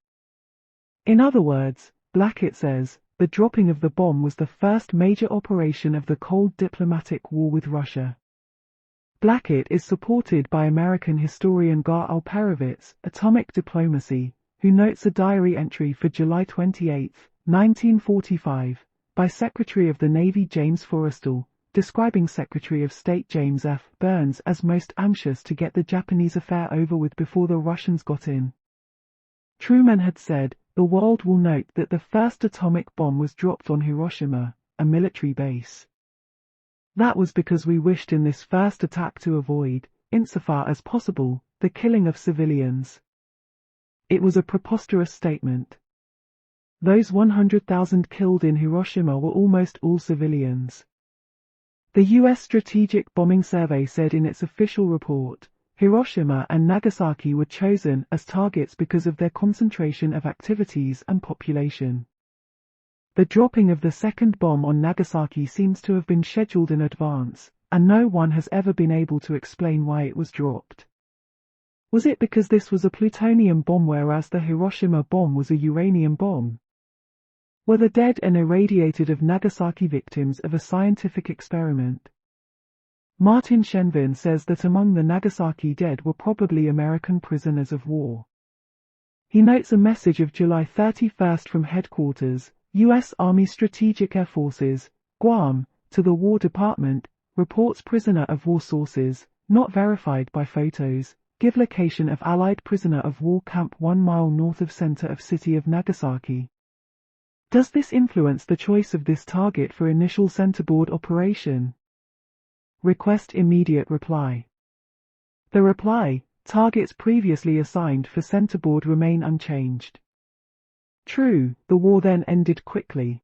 [SPEAKER 1] In other words, Blackett says, the dropping of the bomb was the first major operation of the cold diplomatic war with Russia. Blackett is supported by American historian Gar Alperovitz, Atomic Diplomacy, who notes a diary entry for July 28, 1945, by Secretary of the Navy James Forrestal, describing Secretary of State James F. Burns as most anxious to get the Japanese affair over with before the Russians got in. Truman had said, "The world will note that the first atomic bomb was dropped on Hiroshima, a military base. That was because we wished in this first attack to avoid, insofar as possible, the killing of civilians." It was a preposterous statement. Those 100,000 killed in Hiroshima were almost all civilians. The U.S. Strategic Bombing Survey said in its official report, Hiroshima and Nagasaki were chosen as targets because of their concentration of activities and population. The dropping of the second bomb on Nagasaki seems to have been scheduled in advance, and no one has ever been able to explain why it was dropped. Was it because this was a plutonium bomb whereas the Hiroshima bomb was a uranium bomb? Were the dead and irradiated of Nagasaki victims of a scientific experiment? Martin Shenvin says that among the Nagasaki dead were probably American prisoners of war. He notes a message of July 31 from headquarters, U.S. Army Strategic Air Forces, Guam, to the War Department, reports prisoner of war sources, not verified by photos, give location of Allied prisoner of war camp 1 mile north of center of city of Nagasaki. Does this influence the choice of this target for initial centerboard operation? Request immediate reply. The reply, targets previously assigned for centerboard remain unchanged. True, the war then ended quickly.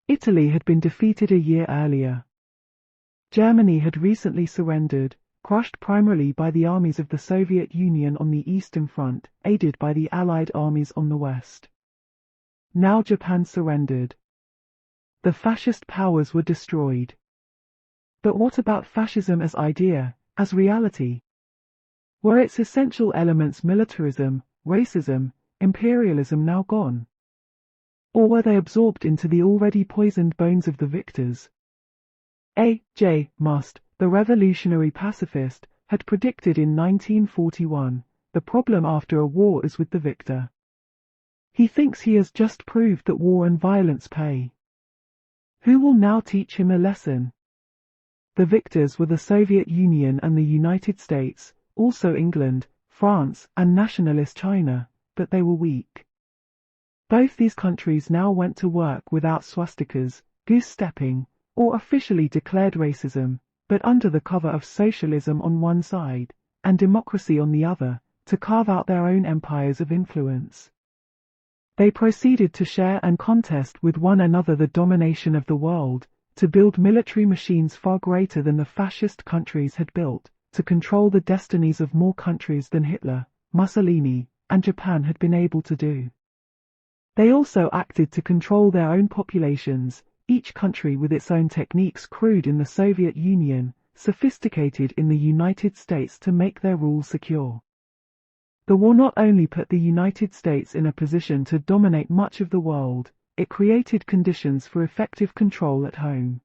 [SPEAKER 1] Italy had been defeated a year earlier. Germany had recently surrendered, crushed primarily by the armies of the Soviet Union on the Eastern Front, aided by the Allied armies on the West. Now Japan surrendered. The fascist powers were destroyed. But what about fascism as idea, as reality? Were its essential elements militarism, racism, imperialism now gone? Or were they absorbed into the already poisoned bones of the victors? A. J. Must, the revolutionary pacifist, had predicted in 1941, the problem after a war is with the victor. He thinks he has just proved that war and violence pay. Who will now teach him a lesson? The victors were the Soviet Union and the United States, also England, France, and nationalist China, but they were weak. Both these countries now went to work without swastikas, goose-stepping, or officially declared racism, but under the cover of socialism on one side, and democracy on the other, to carve out their own empires of influence. They proceeded to share and contest with one another the domination of the world, to build military machines far greater than the fascist countries had built, to control the destinies of more countries than Hitler, Mussolini, and Japan had been able to do. They also acted to control their own populations, each country with its own techniques, crude in the Soviet Union, sophisticated in the United States, to make their rule secure. The war not only put the United States in a position to dominate much of the world, it created conditions for effective control at home.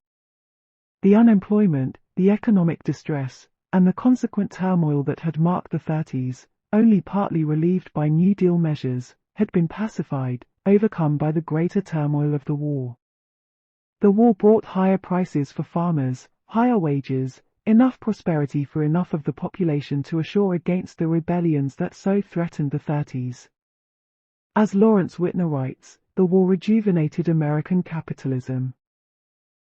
[SPEAKER 1] The unemployment, the economic distress, and the consequent turmoil that had marked the 30s, only partly relieved by New Deal measures, had been pacified, overcome by the greater turmoil of the war. The war brought higher prices for farmers, higher wages, enough prosperity for enough of the population to assure against the rebellions that so threatened the 30s. As Lawrence Whitner writes, the war rejuvenated American capitalism.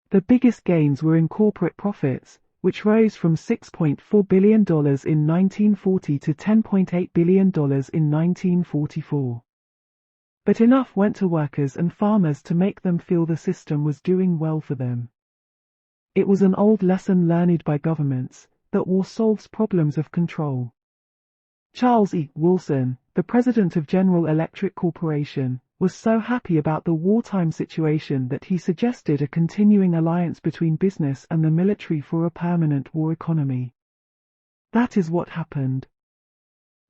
[SPEAKER 1] The biggest gains were in corporate profits, which rose from $6.4 billion in 1940 to $10.8 billion in 1944. But enough went to workers and farmers to make them feel the system was doing well for them. It was an old lesson learned by governments, that war solves problems of control. Charles E. Wilson, the president of General Electric Corporation, was so happy about the wartime situation that he suggested a continuing alliance between business and the military for a permanent war economy. That is what happened.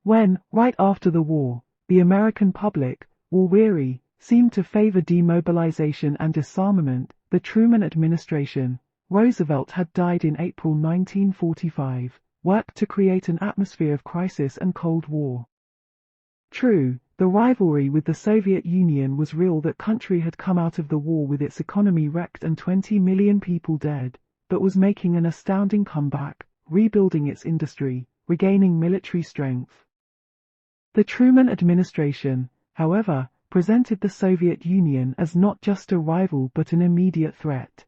[SPEAKER 1] When, right after the war, the American public, war-weary, seemed to favor demobilization and disarmament, the Truman administration, Roosevelt had died in April 1945, worked to create an atmosphere of crisis and Cold War. True, the rivalry with the Soviet Union was real. That country had come out of the war with its economy wrecked and 20 million people dead, but was making an astounding comeback, rebuilding its industry, regaining military strength. The Truman administration, however, presented the Soviet Union as not just a rival but an immediate threat.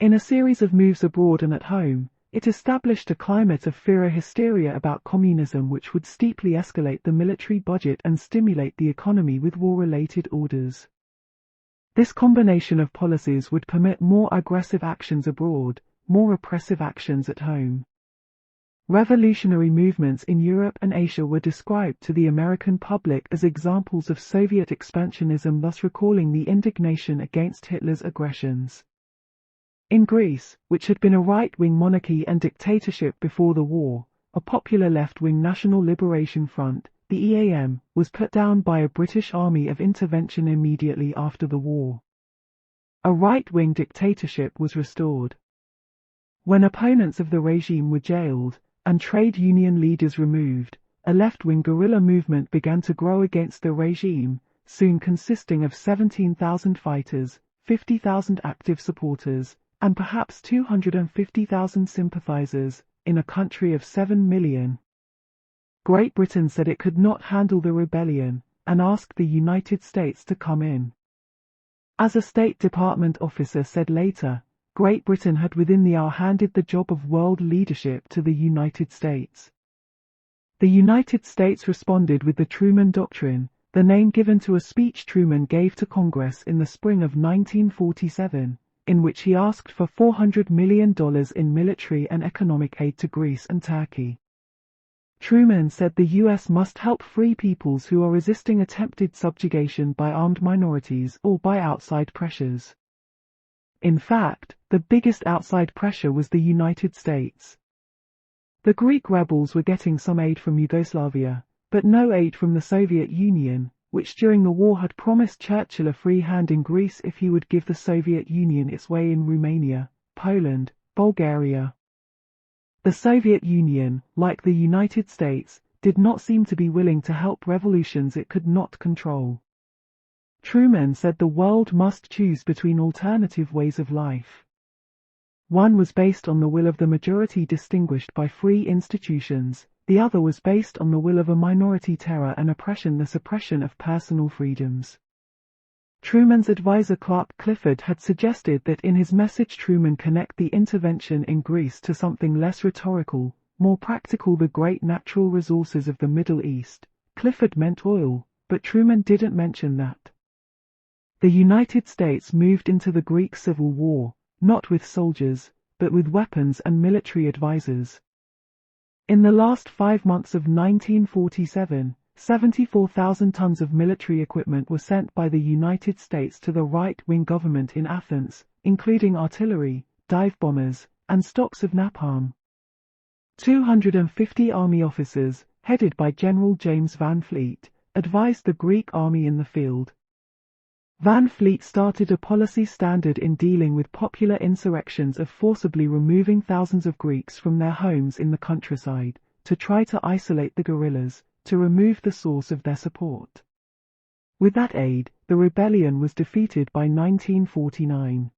[SPEAKER 1] In a series of moves abroad and at home, it established a climate of fear hysteria about communism which would steeply escalate the military budget and stimulate the economy with war-related orders. This combination of policies would permit more aggressive actions abroad, more repressive actions at home. Revolutionary movements in Europe and Asia were described to the American public as examples of Soviet expansionism, thus recalling the indignation against Hitler's aggressions. In Greece, which had been a right-wing monarchy and dictatorship before the war, a popular left-wing National Liberation Front, the EAM, was put down by a British army of intervention immediately after the war. A right-wing dictatorship was restored. When opponents of the regime were jailed, and trade union leaders removed, a left-wing guerrilla movement began to grow against the regime, soon consisting of 17,000 fighters, 50,000 active supporters, and perhaps 250,000 sympathizers, in a country of 7 million. Great Britain said it could not handle the rebellion, and asked the United States to come in. As a State Department officer said later, Great Britain had within the hour handed the job of world leadership to the United States. The United States responded with the Truman Doctrine, the name given to a speech Truman gave to Congress in the spring of 1947, in which he asked for $400 million in military and economic aid to Greece and Turkey. Truman said the U.S. must help free peoples who are resisting attempted subjugation by armed minorities or by outside pressures. In fact, the biggest outside pressure was the United States. The Greek rebels were getting some aid from Yugoslavia, but no aid from the Soviet Union, which during the war had promised Churchill a free hand in Greece if he would give the Soviet Union its way in Romania, Poland, Bulgaria. The Soviet Union, like the United States, did not seem to be willing to help revolutions it could not control. Truman said the world must choose between alternative ways of life. One was based on the will of the majority distinguished by free institutions, the other was based on the will of a minority terror and oppression, the suppression of personal freedoms. Truman's advisor Clark Clifford had suggested that in his message Truman connect the intervention in Greece to something less rhetorical, more practical, the great natural resources of the Middle East. Clifford meant oil, but Truman didn't mention that. The United States moved into the Greek Civil War, not with soldiers, but with weapons and military advisors. In the last 5 months of 1947, 74,000 tons of military equipment were sent by the United States to the right-wing government in Athens, including artillery, dive bombers, and stocks of napalm. 250 army officers, headed by General James Van Fleet, advised the Greek army in the field. Van Fleet started a policy standard in dealing with popular insurrections of forcibly removing thousands of Greeks from their homes in the countryside, to try to isolate the guerrillas, to remove the source of their support. With that aid, the rebellion was defeated by 1949.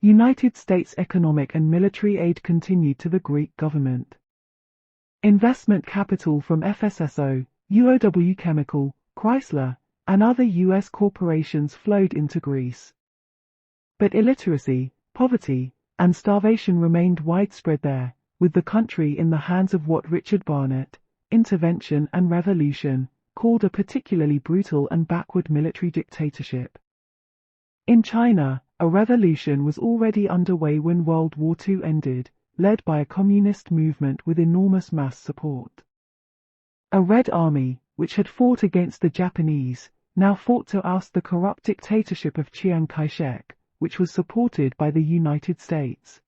[SPEAKER 1] United States economic and military aid continued to the Greek government. Investment capital from FSSO, UOW Chemical, Chrysler, and other U.S. corporations flowed into Greece. But illiteracy, poverty, and starvation remained widespread there, with the country in the hands of what Richard Barnett, Intervention and Revolution, called a particularly brutal and backward military dictatorship. In China, a revolution was already underway when World War II ended, led by a communist movement with enormous mass support. A Red Army, which had fought against the Japanese, now fought to oust the corrupt dictatorship of Chiang Kai-shek, which was supported by the United States.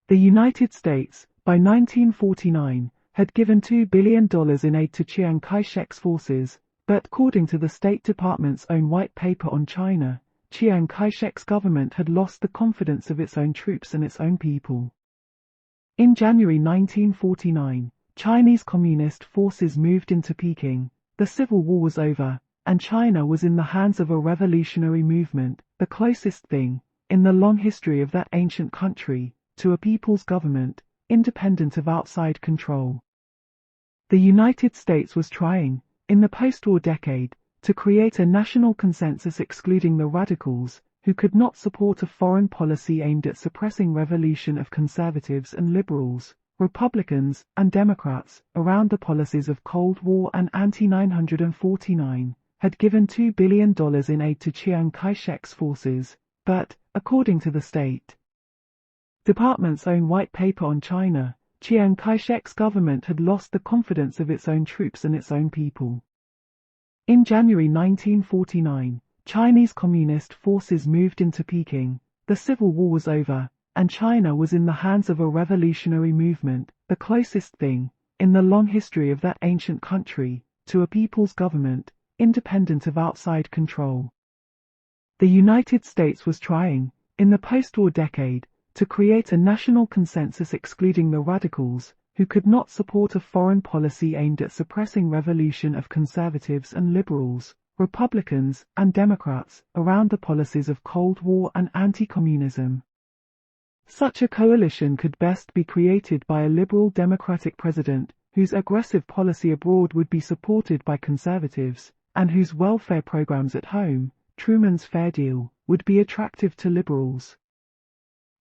[SPEAKER 1] The United States, by 1949, had given $2 billion in aid to Chiang Kai-shek's forces, but according to the State Department's own white paper on China, Chiang Kai-shek's government had lost the confidence of its own troops and its own people. In January 1949, Chinese Communist forces moved into Peking, the Civil War was over, and China was in the hands of a revolutionary movement, the closest thing, in the long history of that ancient country, to a people's government, independent of outside control. The United States was trying, in the post-war decade, to create a national consensus excluding the radicals, who could not support a foreign policy aimed at suppressing revolution of conservatives and liberals, Republicans and Democrats, around the policies of Cold War and anti-949, had given $2 billion in aid to Chiang Kai-shek's forces, but, according to the State Department's own white paper on China, Chiang Kai-shek's government had lost the confidence of its own troops and its own people. In January 1949, Chinese Communist forces moved into Peking, the Civil War was over, and China was in the hands of a revolutionary movement, the closest thing, in the long history of that ancient country, to a people's government, independent of outside control. The United States was trying, in the post-war decade, to create a national consensus excluding the radicals, who could not support a foreign policy aimed at suppressing revolution of conservatives and liberals, Republicans, and Democrats around the policies of Cold War and anti-communism. Such a coalition could best be created by a liberal democratic president, whose aggressive policy abroad would be supported by conservatives, and whose welfare programs at home, Truman's Fair Deal, would be attractive to liberals.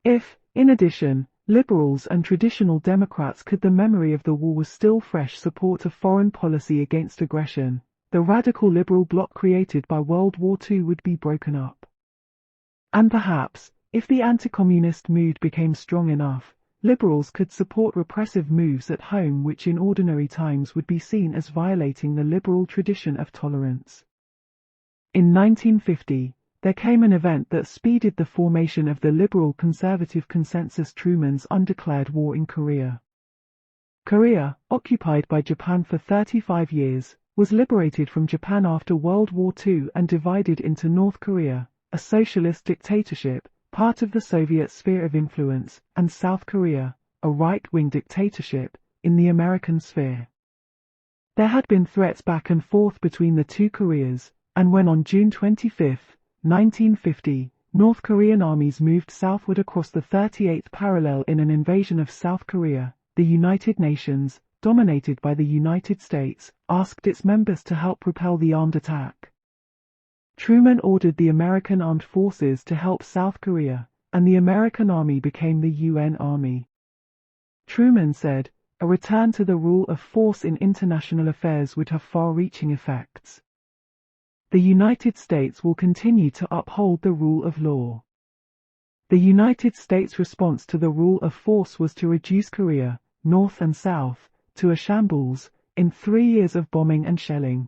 [SPEAKER 1] If, in addition, liberals and traditional Democrats could, the memory of the war was still fresh, support a foreign policy against aggression, the radical liberal bloc created by World War II would be broken up. And perhaps, if the anti-communist mood became strong enough, liberals could support repressive moves at home which in ordinary times would be seen as violating the liberal tradition of tolerance. In 1950, there came an event that speeded the formation of the liberal-conservative consensus: Truman's undeclared war in Korea. Korea, occupied by Japan for 35 years, was liberated from Japan after World War II and divided into North Korea, a socialist dictatorship, part of the Soviet sphere of influence, and South Korea, a right-wing dictatorship, in the American sphere. There had been threats back and forth between the two Koreas, and when on June 25, 1950, North Korean armies moved southward across the 38th parallel in an invasion of South Korea, the United Nations, dominated by the United States, asked its members to help repel the armed attack. Truman ordered the American armed forces to help South Korea, and the American army became the UN Army. Truman said, a return to the rule of force in international affairs would have far-reaching effects. The United States will continue to uphold the rule of law. The United States' response to the rule of force was to reduce Korea, North and South, to a shambles, in 3 years of bombing and shelling.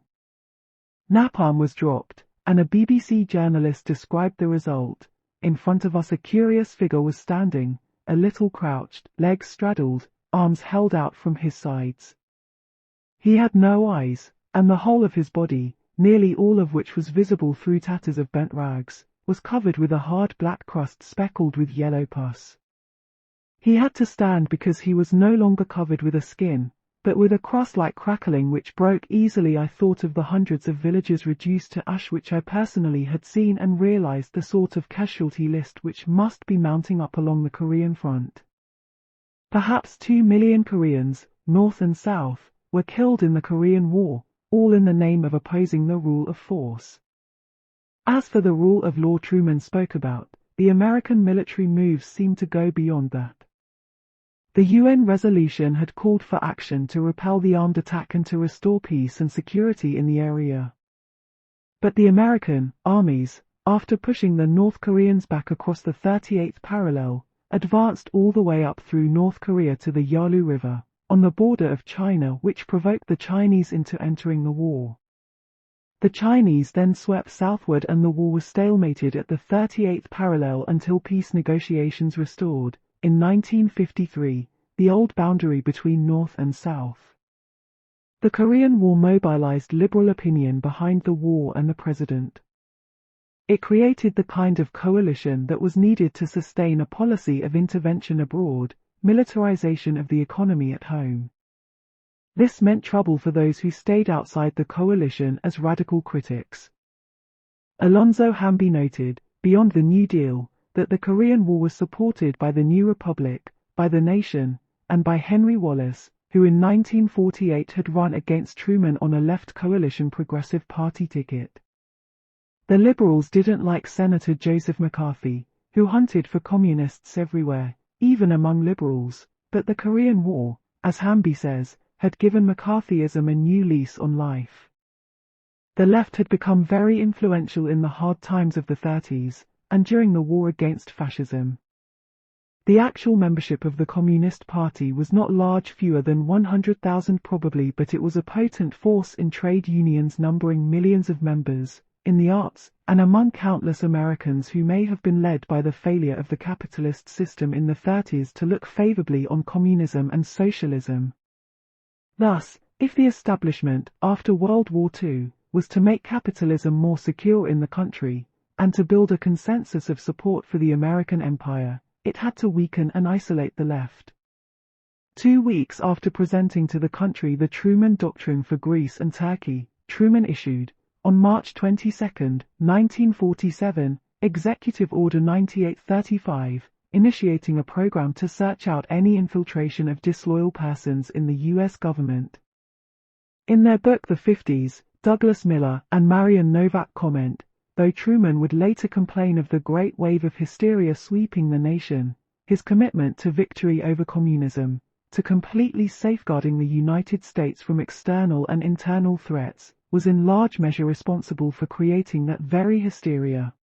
[SPEAKER 1] Napalm was dropped, and a BBC journalist described the result. In front of us a curious figure was standing, a little crouched, legs straddled, arms held out from his sides. He had no eyes, and the whole of his body, nearly all of which was visible through tatters of bent rags, was covered with a hard black crust speckled with yellow pus. He had to stand because he was no longer covered with a skin, but with a crust-like crackling which broke easily. I thought of the hundreds of villages reduced to ash which I personally had seen and realized the sort of casualty list which must be mounting up along the Korean front. Perhaps 2 million Koreans, North and South, were killed in the Korean War, all in the name of opposing the rule of force. As for the rule of law Truman spoke about, the American military moves seemed to go beyond that. The UN resolution had called for action to repel the armed attack and to restore peace and security in the area. But the American armies, after pushing the North Koreans back across the 38th parallel, advanced all the way up through North Korea to the Yalu River, on the border of China, which provoked the Chinese into entering the war. The Chinese then swept southward and the war was stalemated at the 38th parallel until peace negotiations restored, in 1953, the old boundary between North and South. The Korean War mobilized liberal opinion behind the war and the president. It created the kind of coalition that was needed to sustain a policy of intervention abroad, militarization of the economy at home. This meant trouble for those who stayed outside the coalition as radical critics. Alonzo Hamby noted, beyond the New Deal, that the Korean War was supported by the New Republic, by the Nation, and by Henry Wallace, who in 1948 had run against Truman on a left coalition Progressive Party ticket. The Liberals didn't like Senator Joseph McCarthy, who hunted for communists everywhere, even among liberals, but the Korean War, as Hamby says, had given McCarthyism a new lease on life. The left had become very influential in the hard times of the 30s, and during the war against fascism. The actual membership of the Communist Party was not large, fewer than 100,000 probably, but it was a potent force in trade unions numbering millions of members, in the arts, and among countless Americans who may have been led by the failure of the capitalist system in the 30s to look favorably on communism and socialism. Thus, if the establishment, after World War II, was to make capitalism more secure in the country, and to build a consensus of support for the American empire, it had to weaken and isolate the left. 2 weeks after presenting to the country the Truman Doctrine for Greece and Turkey, Truman issued, on March 22, 1947, Executive Order 9835, initiating a program to search out any infiltration of disloyal persons in the U.S. government. In their book The 50s, Douglas Miller and Marian Novak comment, though Truman would later complain of the great wave of hysteria sweeping the nation, his commitment to victory over communism, to completely safeguarding the United States from external and internal threats, was in large measure responsible for creating that very hysteria.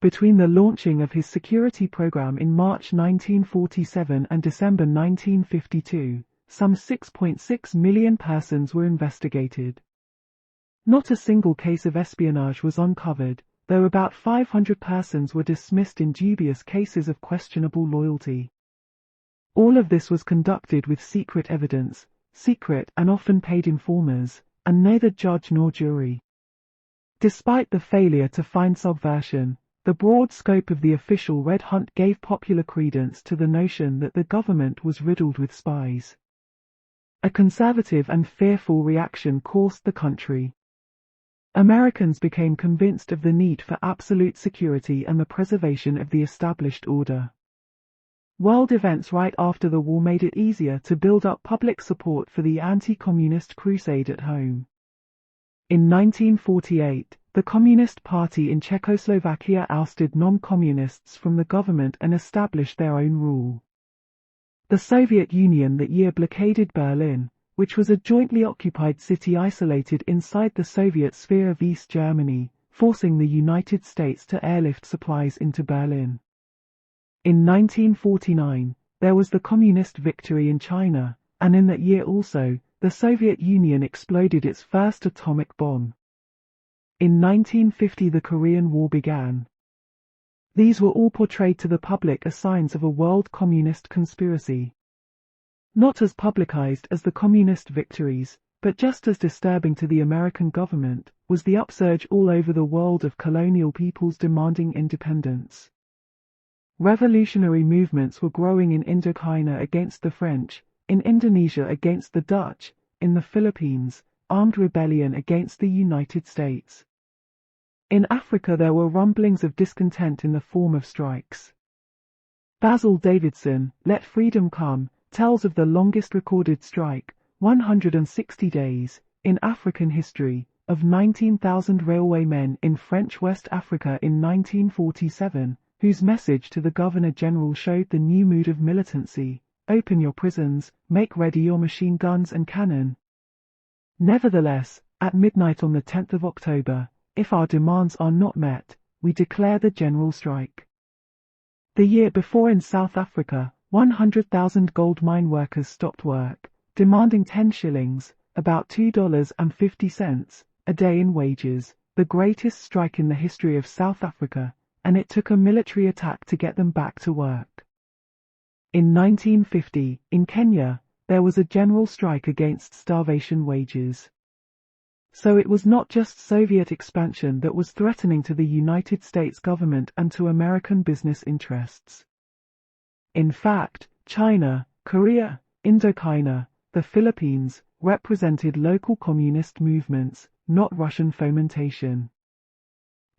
[SPEAKER 1] Between the launching of his security program in March 1947 and December 1952, some 6.6 million persons were investigated. Not a single case of espionage was uncovered, though about 500 persons were dismissed in dubious cases of questionable loyalty. All of this was conducted with secret evidence, secret and often paid informers, and neither judge nor jury. Despite the failure to find subversion, the broad scope of the official Red Hunt gave popular credence to the notion that the government was riddled with spies. A conservative and fearful reaction coursed the country. Americans became convinced of the need for absolute security and the preservation of the established order. World events right after the war made it easier to build up public support for the anti-communist crusade at home. In 1948, the Communist Party in Czechoslovakia ousted non-communists from the government and established their own rule. The Soviet Union that year blockaded Berlin, which was a jointly occupied city isolated inside the Soviet sphere of East Germany, forcing the United States to airlift supplies into Berlin. In 1949, there was the communist victory in China, and in that year also, the Soviet Union exploded its first atomic bomb. In 1950 the Korean War began. These were all portrayed to the public as signs of a world communist conspiracy. Not as publicized as the communist victories, but just as disturbing to the American government, was the upsurge all over the world of colonial peoples demanding independence. Revolutionary movements were growing in Indochina against the French, in Indonesia against the Dutch, in the Philippines, armed rebellion against the United States. In Africa there were rumblings of discontent in the form of strikes. Basil Davidson, Let Freedom Come, tells of the longest recorded strike, 160 days, in African history, of 19,000 railwaymen in French West Africa in 1947, whose message to the Governor-General showed the new mood of militancy: open your prisons, make ready your machine guns and cannon. Nevertheless, at midnight on the 10th of October, if our demands are not met, we declare the general strike. The year before in South Africa, 100,000 gold mine workers stopped work, demanding 10 shillings, about $2.50, a day in wages, the greatest strike in the history of South Africa, and it took a military attack to get them back to work. In 1950, in Kenya, there was a general strike against starvation wages. So it was not just Soviet expansion that was threatening to the United States government and to American business interests. In fact, China, Korea, Indochina, the Philippines, represented local communist movements, not Russian fomentation.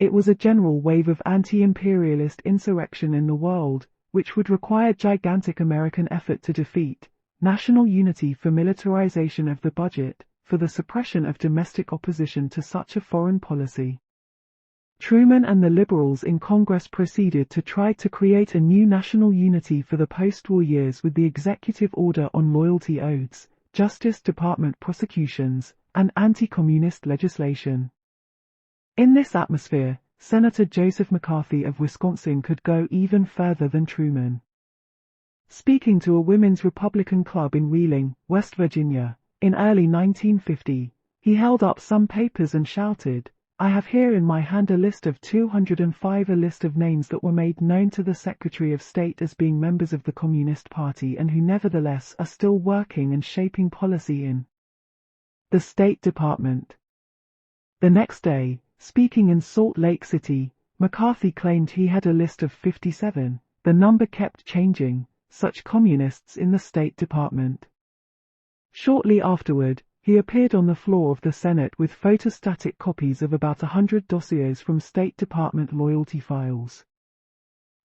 [SPEAKER 1] It was a general wave of anti-imperialist insurrection in the world, which would require gigantic American effort to defeat, national unity for militarization of the budget, for the suppression of domestic opposition to such a foreign policy. Truman and the liberals in Congress proceeded to try to create a new national unity for the post-war years with the Executive Order on Loyalty Oaths, Justice Department prosecutions, and anti-communist legislation. In this atmosphere, Senator Joseph McCarthy of Wisconsin could go even further than Truman. Speaking to a women's Republican club in Wheeling, West Virginia, in early 1950, he held up some papers and shouted, "I have here in my hand a list of 205, a list of names that were made known to the Secretary of State as being members of the Communist Party and who nevertheless are still working and shaping policy in the State Department." The next day, speaking in Salt Lake City, McCarthy claimed he had a list of 57, the number kept changing, such communists in the State Department. Shortly afterward, he appeared on the floor of the Senate with photostatic copies of about 100 dossiers from State Department loyalty files.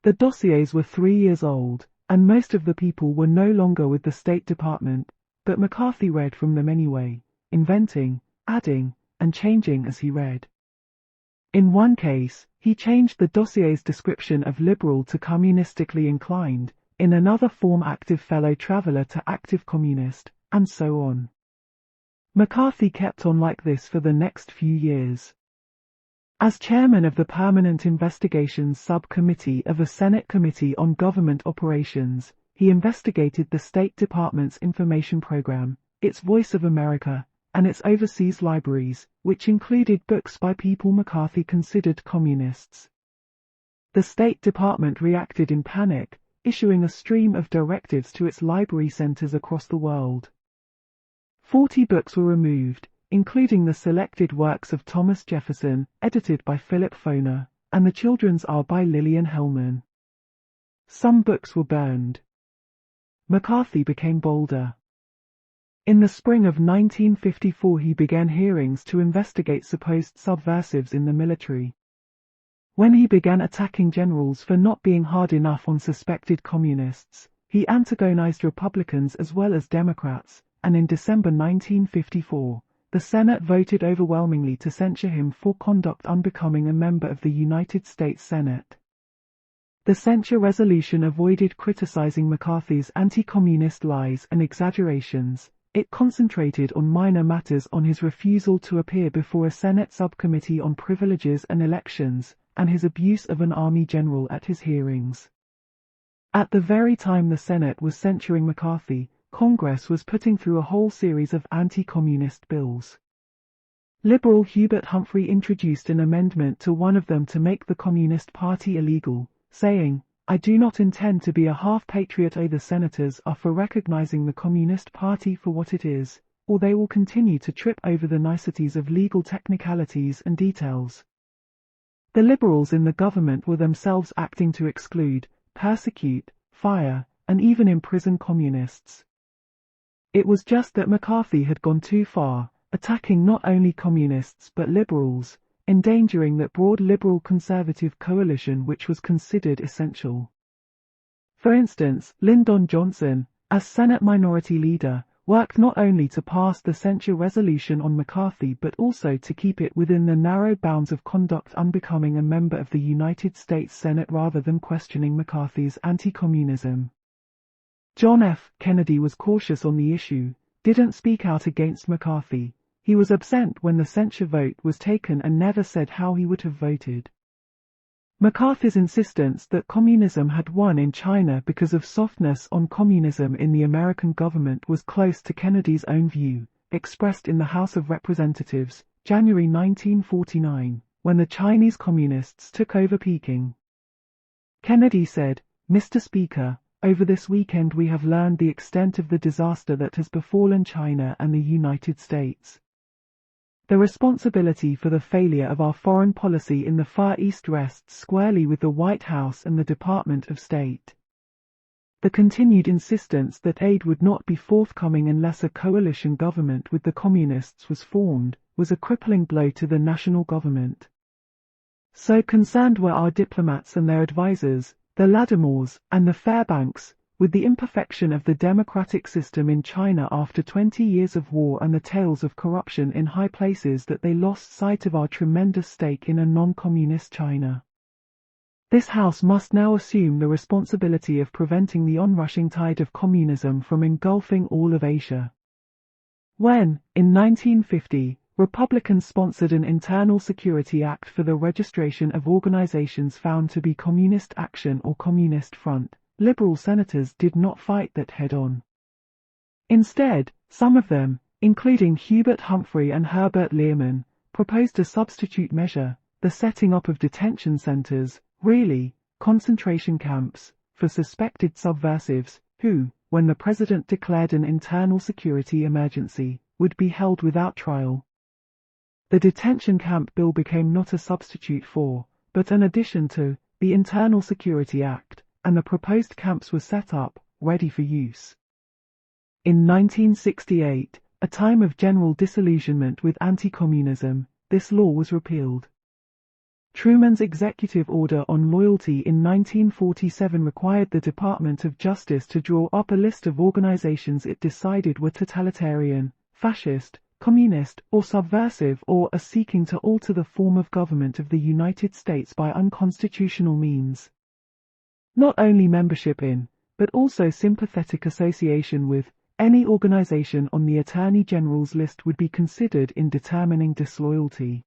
[SPEAKER 1] The dossiers were 3 years old, and most of the people were no longer with the State Department, but McCarthy read from them anyway, inventing, adding, and changing as he read. In one case, he changed the dossier's description of liberal to communistically inclined, in another form active fellow traveler to active communist, and so on. McCarthy kept on like this for the next few years. As chairman of the Permanent Investigations Subcommittee of the Senate Committee on Government Operations, he investigated the State Department's information program, its Voice of America, and its overseas libraries, which included books by people McCarthy considered communists. The State Department reacted in panic, issuing a stream of directives to its library centers across the world. 40 books were removed, including the selected works of Thomas Jefferson, edited by Philip Foner, and the children's are by Lillian Hellman. Some books were burned. McCarthy became bolder. In the spring of 1954 he began hearings to investigate supposed subversives in the military. When he began attacking generals for not being hard enough on suspected communists, he antagonized Republicans as well as Democrats, and in December 1954, the Senate voted overwhelmingly to censure him for conduct unbecoming a member of the United States Senate. The censure resolution avoided criticizing McCarthy's anti-communist lies and exaggerations. It concentrated on minor matters, on his refusal to appear before a Senate subcommittee on privileges and elections, and his abuse of an Army general at his hearings. At the very time the Senate was censuring McCarthy, Congress was putting through a whole series of anti-communist bills. Liberal Hubert Humphrey introduced an amendment to one of them to make the Communist Party illegal, saying, "I do not intend to be a half-patriot. The senators are for recognizing the Communist Party for what it is, or they will continue to trip over the niceties of legal technicalities and details." The liberals in the government were themselves acting to exclude, persecute, fire, and even imprison communists. It was just that McCarthy had gone too far, attacking not only communists but liberals, endangering that broad liberal-conservative coalition which was considered essential. For instance, Lyndon Johnson, as Senate Minority Leader, worked not only to pass the censure resolution on McCarthy but also to keep it within the narrow bounds of conduct unbecoming a member of the United States Senate rather than questioning McCarthy's anti-communism. John F. Kennedy was cautious on the issue, didn't speak out against McCarthy. He was absent when the censure vote was taken and never said how he would have voted. McCarthy's insistence that communism had won in China because of softness on communism in the American government was close to Kennedy's own view, expressed in the House of Representatives, January 1949, when the Chinese communists took over Peking. Kennedy said, "Mr. Speaker, over this weekend we have learned the extent of the disaster that has befallen China and the United States. The responsibility for the failure of our foreign policy in the Far East rests squarely with the White House and the Department of State. The continued insistence that aid would not be forthcoming unless a coalition government with the communists was formed was a crippling blow to the national government. So concerned were our diplomats and their advisers, the Lattimores and the Fairbanks, with the imperfection of the democratic system in China after 20 years of war and the tales of corruption in high places that they lost sight of our tremendous stake in a non-communist China. This House must now assume the responsibility of preventing the onrushing tide of communism from engulfing all of Asia." When, in 1950, Republicans sponsored an Internal Security Act for the registration of organizations found to be Communist Action or Communist Front, liberal senators did not fight that head-on. Instead, some of them, including Hubert Humphrey and Herbert Lehrman, proposed a substitute measure, the setting up of detention centers, really, concentration camps, for suspected subversives, who, when the president declared an internal security emergency, would be held without trial. The detention camp bill became not a substitute for, but an addition to, the Internal Security Act, and the proposed camps were set up, ready for use. In 1968, a time of general disillusionment with anti-communism, this law was repealed. Truman's executive order on loyalty in 1947 required the Department of Justice to draw up a list of organizations it decided were totalitarian, fascist, communist, or subversive, or are seeking to alter the form of government of the United States by unconstitutional means. Not only membership in, but also sympathetic association with, any organization on the Attorney General's list would be considered in determining disloyalty.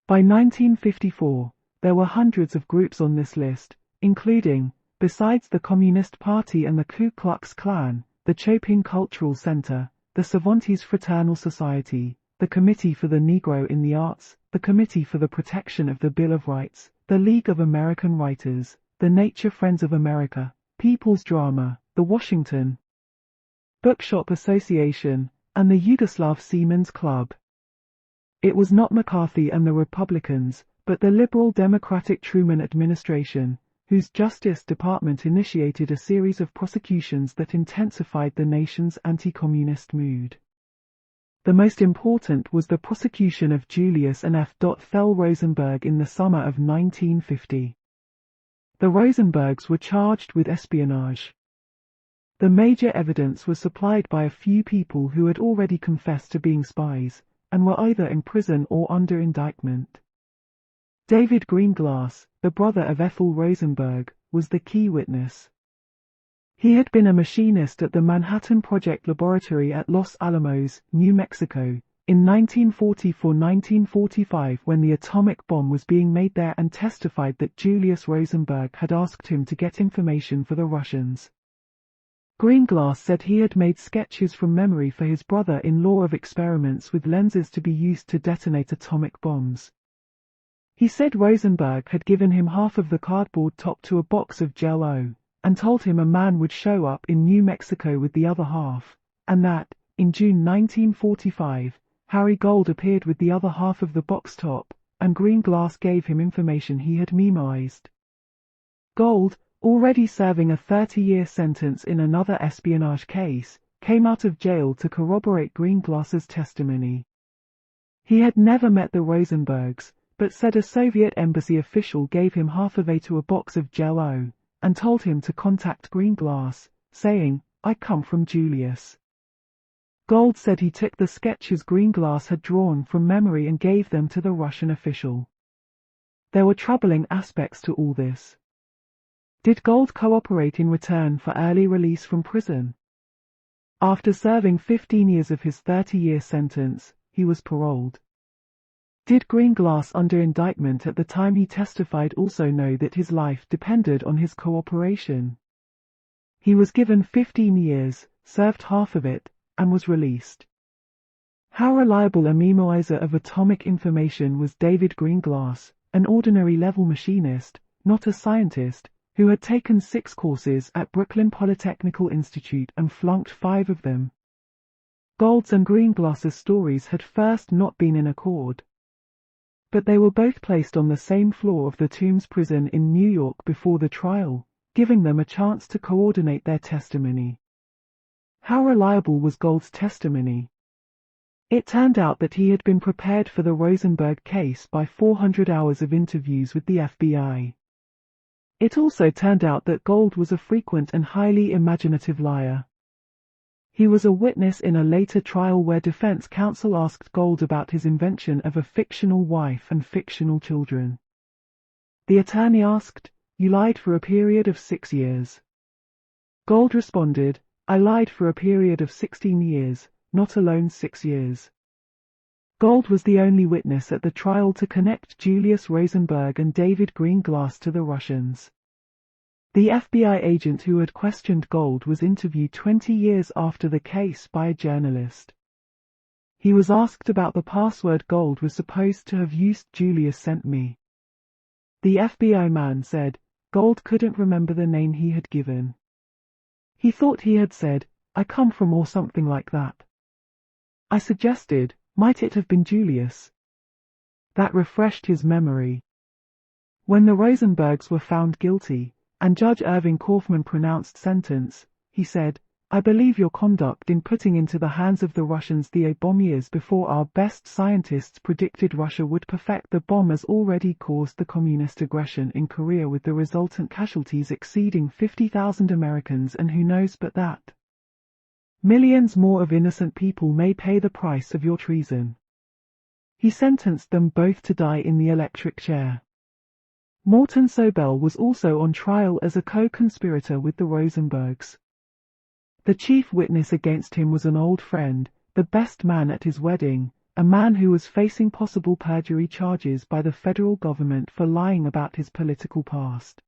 [SPEAKER 1] By 1954, there were hundreds of groups on this list, including, besides the Communist Party and the Ku Klux Klan, the Chopin Cultural Center, the Cervantes Fraternal Society, the Committee for the Negro in the Arts, the Committee for the Protection of the Bill of Rights, the League of American Writers, the Nature Friends of America, People's Drama, the Washington Bookshop Association, and the Yugoslav Seamen's Club. It was not McCarthy and the Republicans, but the liberal Democratic Truman administration, whose Justice Department initiated a series of prosecutions that intensified the nation's anti-communist mood. The most important was the prosecution of Julius and F. Thel Rosenberg in the summer of 1950. The Rosenbergs were charged with espionage. The major evidence was supplied by a few people who had already confessed to being spies, and were either in prison or under indictment. David Greenglass, the brother of Ethel Rosenberg, was the key witness. He had been a machinist at the Manhattan Project Laboratory at Los Alamos, New Mexico, in 1944–1945 when the atomic bomb was being made there, and testified that Julius Rosenberg had asked him to get information for the Russians. Greenglass said he had made sketches from memory for his brother-in-law of experiments with lenses to be used to detonate atomic bombs. He said Rosenberg had given him half of the cardboard top to a box of Jell-O, and told him a man would show up in New Mexico with the other half, and that, in June 1945, Harry Gold appeared with the other half of the box top, and Greenglass gave him information he had memorized. Gold, already serving a 30-year sentence in another espionage case, came out of jail to corroborate Greenglass's testimony. He had never met the Rosenbergs, but said a Soviet embassy official gave him half of a box of Jell-O, and told him to contact Greenglass, saying, "I come from Julius." Gold said he took the sketches Greenglass had drawn from memory and gave them to the Russian official. There were troubling aspects to all this. Did Gold cooperate in return for early release from prison? After serving 15 years of his 30-year sentence, he was paroled. Did Greenglass under indictment at the time he testified also know that his life depended on his cooperation? He was given 15 years, served half of it, and was released. How reliable a memorizer of atomic information was David Greenglass, an ordinary level machinist, not a scientist, who had taken 6 courses at Brooklyn Polytechnical Institute and flunked 5 of them? Gold's and Greenglass's stories had first not been in accord. But they were both placed on the same floor of the Tombs prison in New York before the trial, giving them a chance to coordinate their testimony. How reliable was Gold's testimony? It turned out that he had been prepared for the Rosenberg case by 400 hours of interviews with the FBI. It also turned out that Gold was a frequent and highly imaginative liar. He was a witness in a later trial where defense counsel asked Gold about his invention of a fictional wife and fictional children. The attorney asked, "You lied for a period of 6 years." Gold responded, "I lied for a period of 16 years, not alone 6 years." Gold was the only witness at the trial to connect Julius Rosenberg and David Greenglass to the Russians. The FBI agent who had questioned Gold was interviewed 20 years after the case by a journalist. He was asked about the password Gold was supposed to have used. "Julius sent me." The FBI man said, Gold couldn't remember the name he had given. He thought he had said, "I come from" or something like that. I suggested, might it have been Julius? That refreshed his memory. When the Rosenbergs were found guilty, and Judge Irving Kaufman pronounced sentence. He said, "I believe your conduct in putting into the hands of the Russians the bomb years before our best scientists predicted Russia would perfect the bomb has already caused the communist aggression in Korea with the resultant casualties exceeding 50,000 Americans, and who knows but that millions more of innocent people may pay the price of your treason." He sentenced them both to die in the electric chair. Morton Sobel was also on trial as a co-conspirator with the Rosenbergs. The chief witness against him was an old friend, the best man at his wedding, a man who was facing possible perjury charges by the federal government for lying about his political past.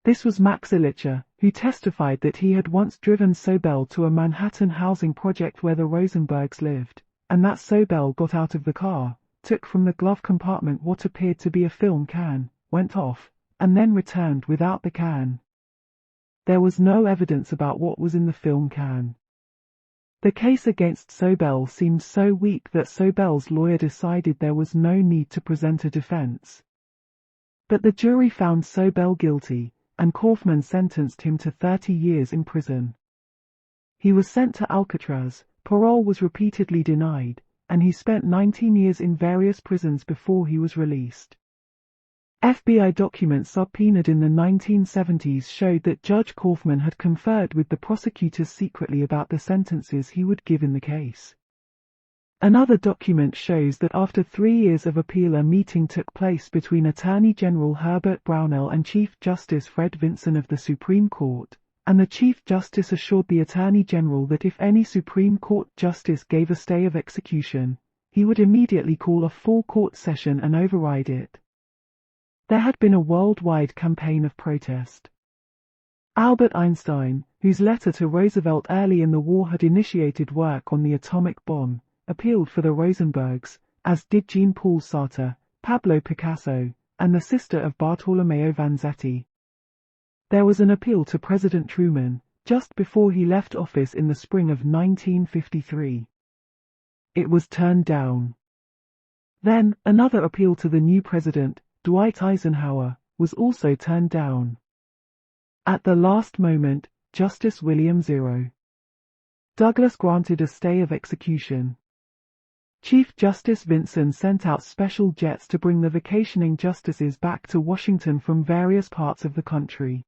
[SPEAKER 1] This was Max Ilitcher, who testified that he had once driven Sobel to a Manhattan housing project where the Rosenbergs lived, and that Sobel got out of the car, took from the glove compartment what appeared to be a film can, went off, and then returned without the can. There was no evidence about what was in the film can. The case against Sobel seemed so weak that Sobel's lawyer decided there was no need to present a defense. But the jury found Sobel guilty, and Kaufman sentenced him to 30 years in prison. He was sent to Alcatraz, parole was repeatedly denied, and he spent 19 years in various prisons before he was released. FBI documents subpoenaed in the 1970s showed that Judge Kaufman had conferred with the prosecutors secretly about the sentences he would give in the case. Another document shows that after 3 years of appeal, a meeting took place between Attorney General Herbert Brownell and Chief Justice Fred Vinson of the Supreme Court, and the Chief Justice assured the Attorney General that if any Supreme Court justice gave a stay of execution, he would immediately call a full court session and override it. There had been a worldwide campaign of protest. Albert Einstein, whose letter to Roosevelt early in the war had initiated work on the atomic bomb, appealed for the Rosenbergs, as did Jean-Paul Sartre, Pablo Picasso, and the sister of Bartolomeo Vanzetti. There was an appeal to President Truman, just before he left office in the spring of 1953. It was turned down. Then, another appeal to the new president, Dwight Eisenhower, was also turned down. At the last moment, Justice William Zero Douglas granted a stay of execution. Chief Justice Vinson sent out special jets to bring the vacationing justices back to Washington from various parts of the country.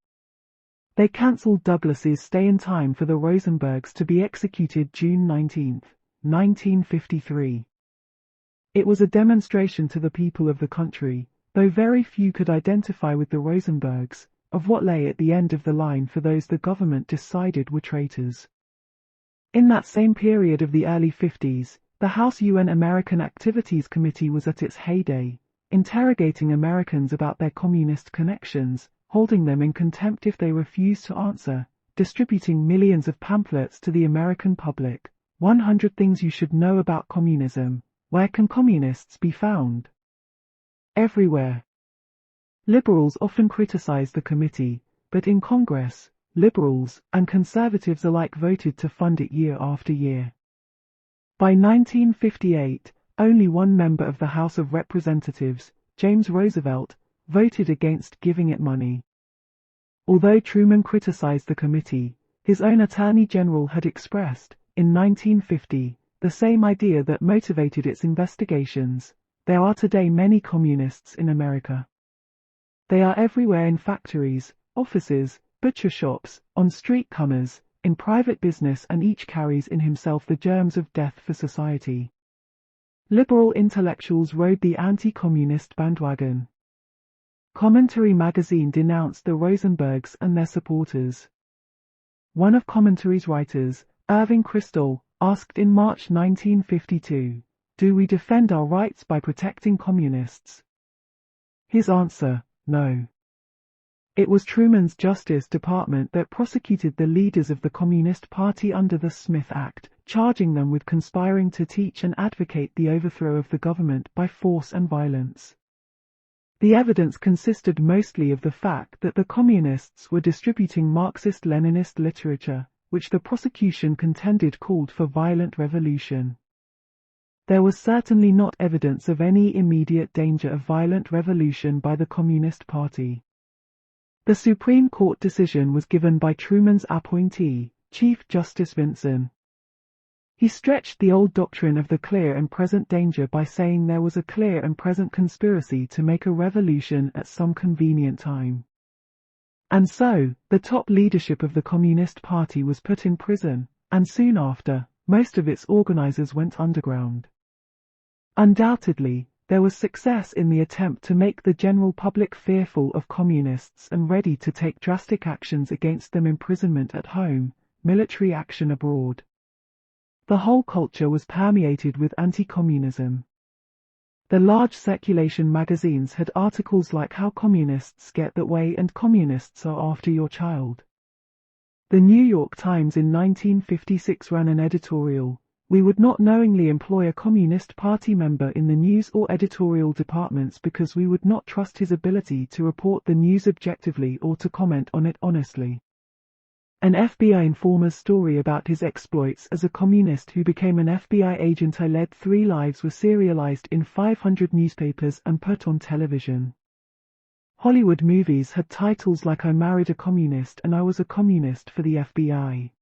[SPEAKER 1] They cancelled Douglas's stay in time for the Rosenbergs to be executed June 19, 1953. It was a demonstration to the people of the country, though very few could identify with the Rosenbergs, of what lay at the end of the line for those the government decided were traitors. In that same period of the early 50s, the House UN American Activities Committee was at its heyday, interrogating Americans about their communist connections, holding them in contempt if they refused to answer, distributing millions of pamphlets to the American public. 100 Things You Should Know About Communism. Where can communists be found? Everywhere. Liberals often criticize the committee, but in Congress, liberals and conservatives alike voted to fund it year after year. By 1958, only one member of the House of Representatives, James Roosevelt, voted against giving it money. Although Truman criticized the committee, his own Attorney General had expressed, in 1950, the same idea that motivated its investigations. There are today many communists in America. They are everywhere, in factories, offices, butcher shops, on street corners, in private business, and each carries in himself the germs of death for society. Liberal intellectuals rode the anti-communist bandwagon. Commentary magazine denounced the Rosenbergs and their supporters. One of Commentary's writers, Irving Kristol, asked in March 1952, "Do we defend our rights by protecting communists?" His answer, no. It was Truman's Justice Department that prosecuted the leaders of the Communist Party under the Smith Act, charging them with conspiring to teach and advocate the overthrow of the government by force and violence. The evidence consisted mostly of the fact that the Communists were distributing Marxist-Leninist literature, which the prosecution contended called for violent revolution. There was certainly not evidence of any immediate danger of violent revolution by the Communist Party. The Supreme Court decision was given by Truman's appointee, Chief Justice Vinson. He stretched the old doctrine of the clear and present danger by saying there was a clear and present conspiracy to make a revolution at some convenient time. And so, the top leadership of the Communist Party was put in prison, and soon after, most of its organizers went underground. Undoubtedly, there was success in the attempt to make the general public fearful of communists and ready to take drastic actions against them: imprisonment at home, military action abroad. The whole culture was permeated with anti-communism. The large circulation magazines had articles like "How Communists Get That Way" and "Communists Are After Your Child." The New York Times in 1956 ran an editorial, "We would not knowingly employ a Communist Party member in the news or editorial departments because we would not trust his ability to report the news objectively or to comment on it honestly." An FBI informer's story about his exploits as a communist who became an FBI agent I led 3 lives was serialized in 500 newspapers and put on television. Hollywood movies had titles like "I Married a Communist" and "I Was a Communist for the FBI."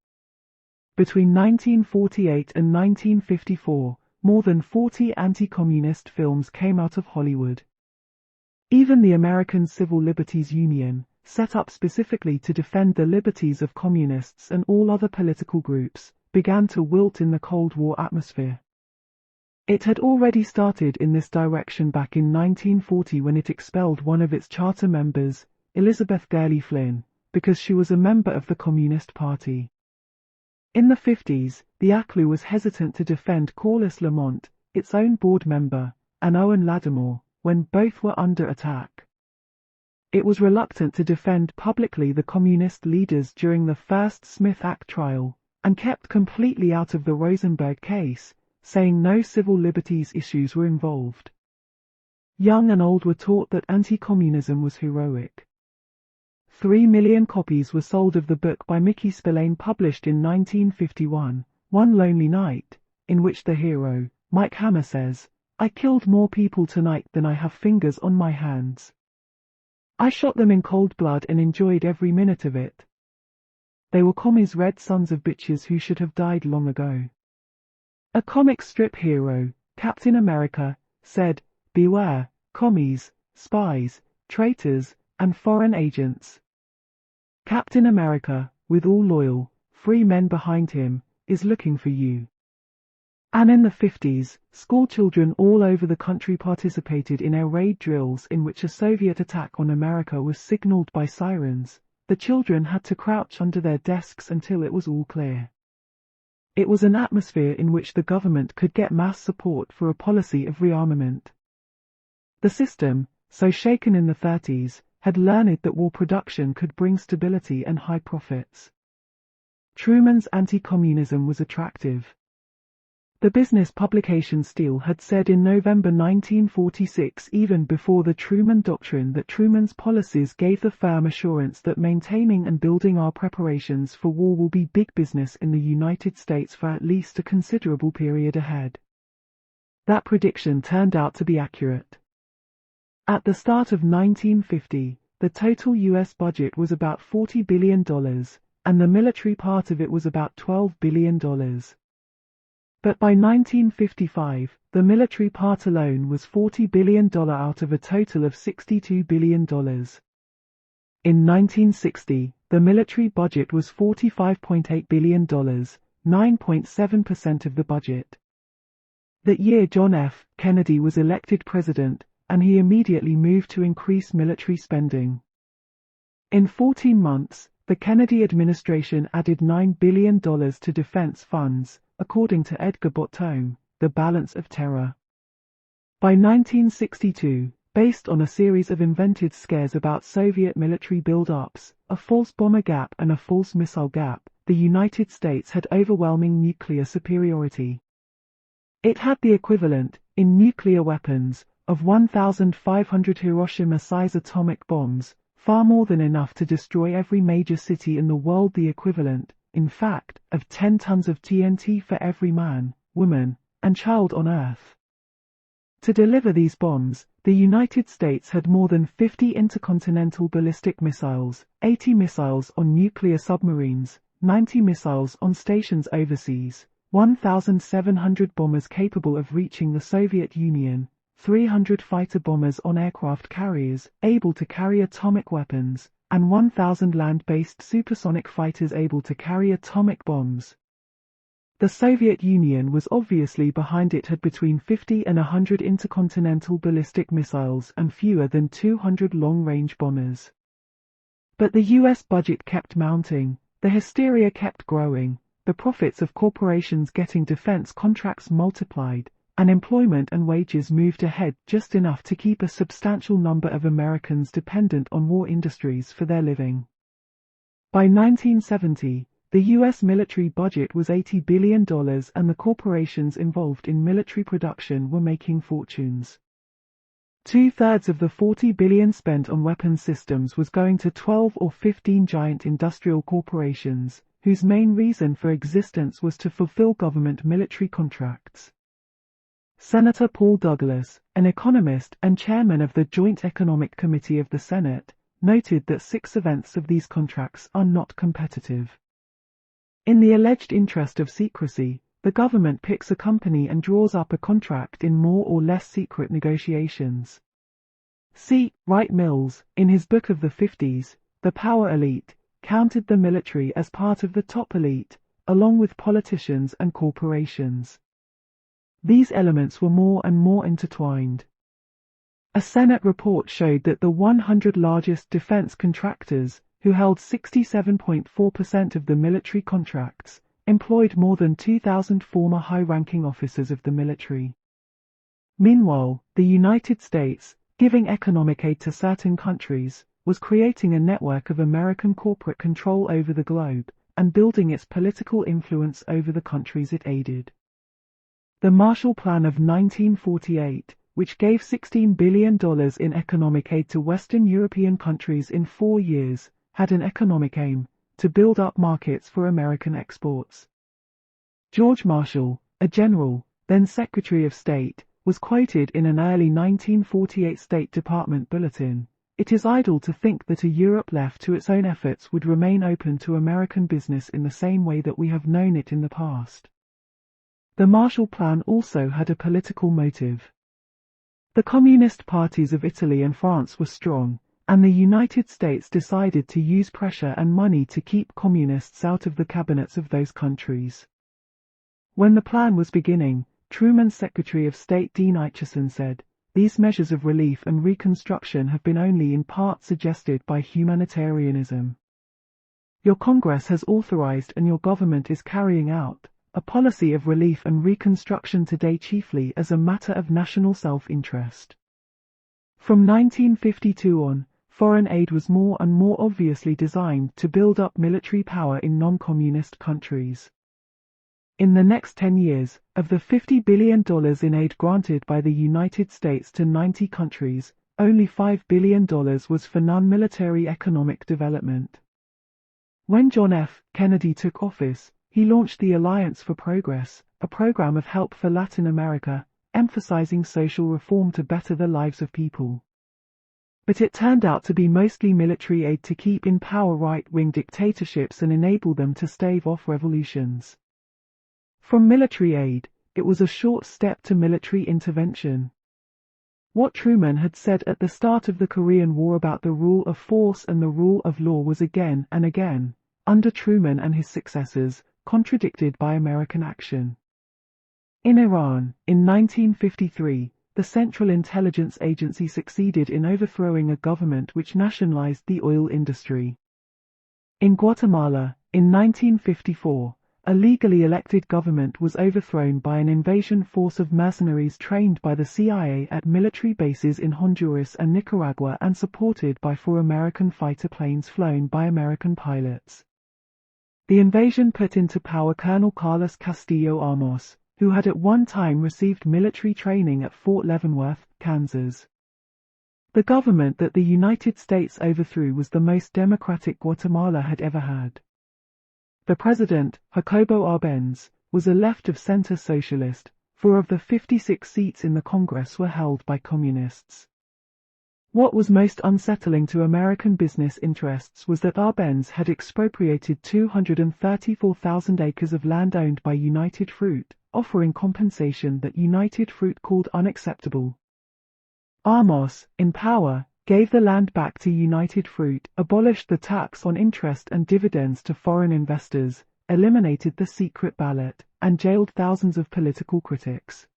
[SPEAKER 1] Between 1948 and 1954, more than 40 anti-communist films came out of Hollywood. Even the American Civil Liberties Union, set up specifically to defend the liberties of communists and all other political groups, began to wilt in the Cold War atmosphere. It had already started in this direction back in 1940 when it expelled one of its charter members, Elizabeth Gurley Flynn, because she was a member of the Communist Party. In the 50s, the ACLU was hesitant to defend Corliss Lamont, its own board member, and Owen Lattimore, when both were under attack. It was reluctant to defend publicly the communist leaders during the first Smith Act trial, and kept completely out of the Rosenberg case, saying no civil liberties issues were involved. Young and old were taught that anti-communism was heroic. 3 million copies were sold of the book by Mickey Spillane published in 1951, One Lonely Night, in which the hero, Mike Hammer, says, "I killed more people tonight than I have fingers on my hands. I shot them in cold blood and enjoyed every minute of it. They were commies, red sons of bitches who should have died long ago." A comic strip hero, Captain America, said, "Beware, commies, spies, traitors, and foreign agents. Captain America, with all loyal, free men behind him, is looking for you." And in the 50s, schoolchildren all over the country participated in air raid drills in which a Soviet attack on America was signaled by sirens. The children had to crouch under their desks until it was all clear. It was an atmosphere in which the government could get mass support for a policy of rearmament. The system, so shaken in the 30s, had learned that war production could bring stability and high profits. Truman's anti-communism was attractive. The business publication Steel had said in November 1946, even before the Truman Doctrine, that Truman's policies gave the firm assurance that maintaining and building our preparations for war will be big business in the United States for at least a considerable period ahead. That prediction turned out to be accurate. At the start of 1950, the total U.S. budget was about $40 billion, and the military part of it was about $12 billion. But by 1955, the military part alone was $40 billion out of a total of $62 billion. In 1960, the military budget was $45.8 billion, 9.7% of the budget. That year John F. Kennedy was elected president, and he immediately moved to increase military spending. In 14 months, the Kennedy administration added $9 billion to defense funds, according to Edgar Bottome, The Balance of Terror. By 1962, based on a series of invented scares about Soviet military build-ups, a false bomber gap and a false missile gap, the United States had overwhelming nuclear superiority. It had the equivalent, in nuclear weapons, of 1,500 Hiroshima-size atomic bombs, far more than enough to destroy every major city in the world, the equivalent, in fact, of 10 tons of TNT for every man, woman, and child on Earth. To deliver these bombs, the The United States had more than 50 intercontinental ballistic missiles, 80 missiles on nuclear submarines, 90 missiles on stations overseas, 1,700 bombers capable of reaching the Soviet Union, 300 fighter bombers on aircraft carriers able to carry atomic weapons, and 1,000 land-based supersonic fighters able to carry atomic bombs. The Soviet Union was obviously behind. It had between 50 and 100 intercontinental ballistic missiles and fewer than 200 long-range bombers. But the US budget kept mounting, the hysteria kept growing, the profits of corporations getting defense contracts multiplied, and employment and wages moved ahead just enough to keep a substantial number of Americans dependent on war industries for their living. By 1970, the U.S. military budget was $80 billion and the corporations involved in military production were making fortunes. Two-thirds of the $40 billion spent on weapons systems was going to 12 or 15 giant industrial corporations, whose main reason for existence was to fulfill government military contracts. Senator Paul Douglas, an economist and chairman of the Joint Economic Committee of the Senate, noted that 6/7 of these contracts are not competitive. In the alleged interest of secrecy, the government picks a company and draws up a contract in more or less secret negotiations. C. Wright Mills, in his book of the 50s, The Power Elite, counted the military as part of the top elite, along with politicians and corporations. These elements were more and more intertwined. A Senate report showed that the 100 largest defense contractors, who held 67.4% of the military contracts, employed more than 2,000 former high-ranking officers of the military. Meanwhile, the United States, giving economic aid to certain countries, was creating a network of American corporate control over the globe, and building its political influence over the countries it aided. The Marshall Plan of 1948, which gave $16 billion in economic aid to Western European countries in 4 years, had an economic aim, to build up markets for American exports. George Marshall, a general, then Secretary of State, was quoted in an early 1948 State Department bulletin, "It is idle to think that a Europe left to its own efforts would remain open to American business in the same way that we have known it in the past." The Marshall Plan also had a political motive. The communist parties of Italy and France were strong, and the United States decided to use pressure and money to keep communists out of the cabinets of those countries. When the plan was beginning, Truman's Secretary of State Dean Acheson said, "These measures of relief and reconstruction have been only in part suggested by humanitarianism. Your Congress has authorized and your government is carrying out a policy of relief and reconstruction today chiefly as a matter of national self-interest." From 1952 on, foreign aid was more and more obviously designed to build up military power in non-communist countries. In the next 10 years, of the $50 billion in aid granted by the United States to 90 countries, only $5 billion was for non-military economic development. When John F. Kennedy took office, he launched the Alliance for Progress, a program of help for Latin America, emphasizing social reform to better the lives of people. But it turned out to be mostly military aid to keep in power right-wing dictatorships and enable them to stave off revolutions. From military aid, it was a short step to military intervention. What Truman had said at the start of the Korean War about the rule of force and the rule of law was again and again, under Truman and his successors, contradicted by American action. In Iran, in 1953, the Central Intelligence Agency succeeded in overthrowing a government which nationalized the oil industry. In Guatemala, in 1954, a legally elected government was overthrown by an invasion force of mercenaries trained by the CIA at military bases in Honduras and Nicaragua and supported by 4 American fighter planes flown by American pilots. The invasion put into power Colonel Carlos Castillo Armos, who had at one time received military training at Fort Leavenworth, Kansas. The government that the United States overthrew was the most democratic Guatemala had ever had. The president, Jacobo Arbenz, was a left-of-center socialist. 4 of the 56 seats in the Congress were held by communists. What was most unsettling to American business interests was that Arbenz had expropriated 234,000 acres of land owned by United Fruit, offering compensation that United Fruit called unacceptable. Amos, in power, gave the land back to United Fruit, abolished the tax on interest and dividends to foreign investors, eliminated the secret ballot, and jailed thousands of political critics.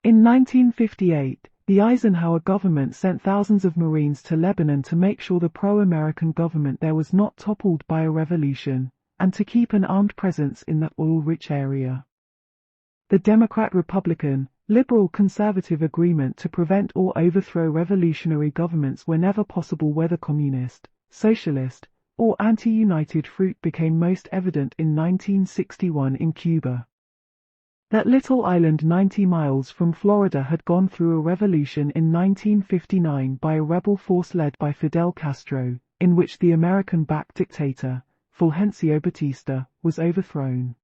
[SPEAKER 1] In 1958, the Eisenhower government sent thousands of Marines to Lebanon to make sure the pro-American government there was not toppled by a revolution, and to keep an armed presence in that oil-rich area. The Democrat-Republican, liberal-conservative agreement to prevent or overthrow revolutionary governments whenever possible, whether communist, socialist, or anti-United Fruit, became most evident in 1961 in Cuba. That little island 90 miles from Florida had gone through a revolution in 1959 by a rebel force led by Fidel Castro, in which the American-backed dictator, Fulgencio Batista, was overthrown.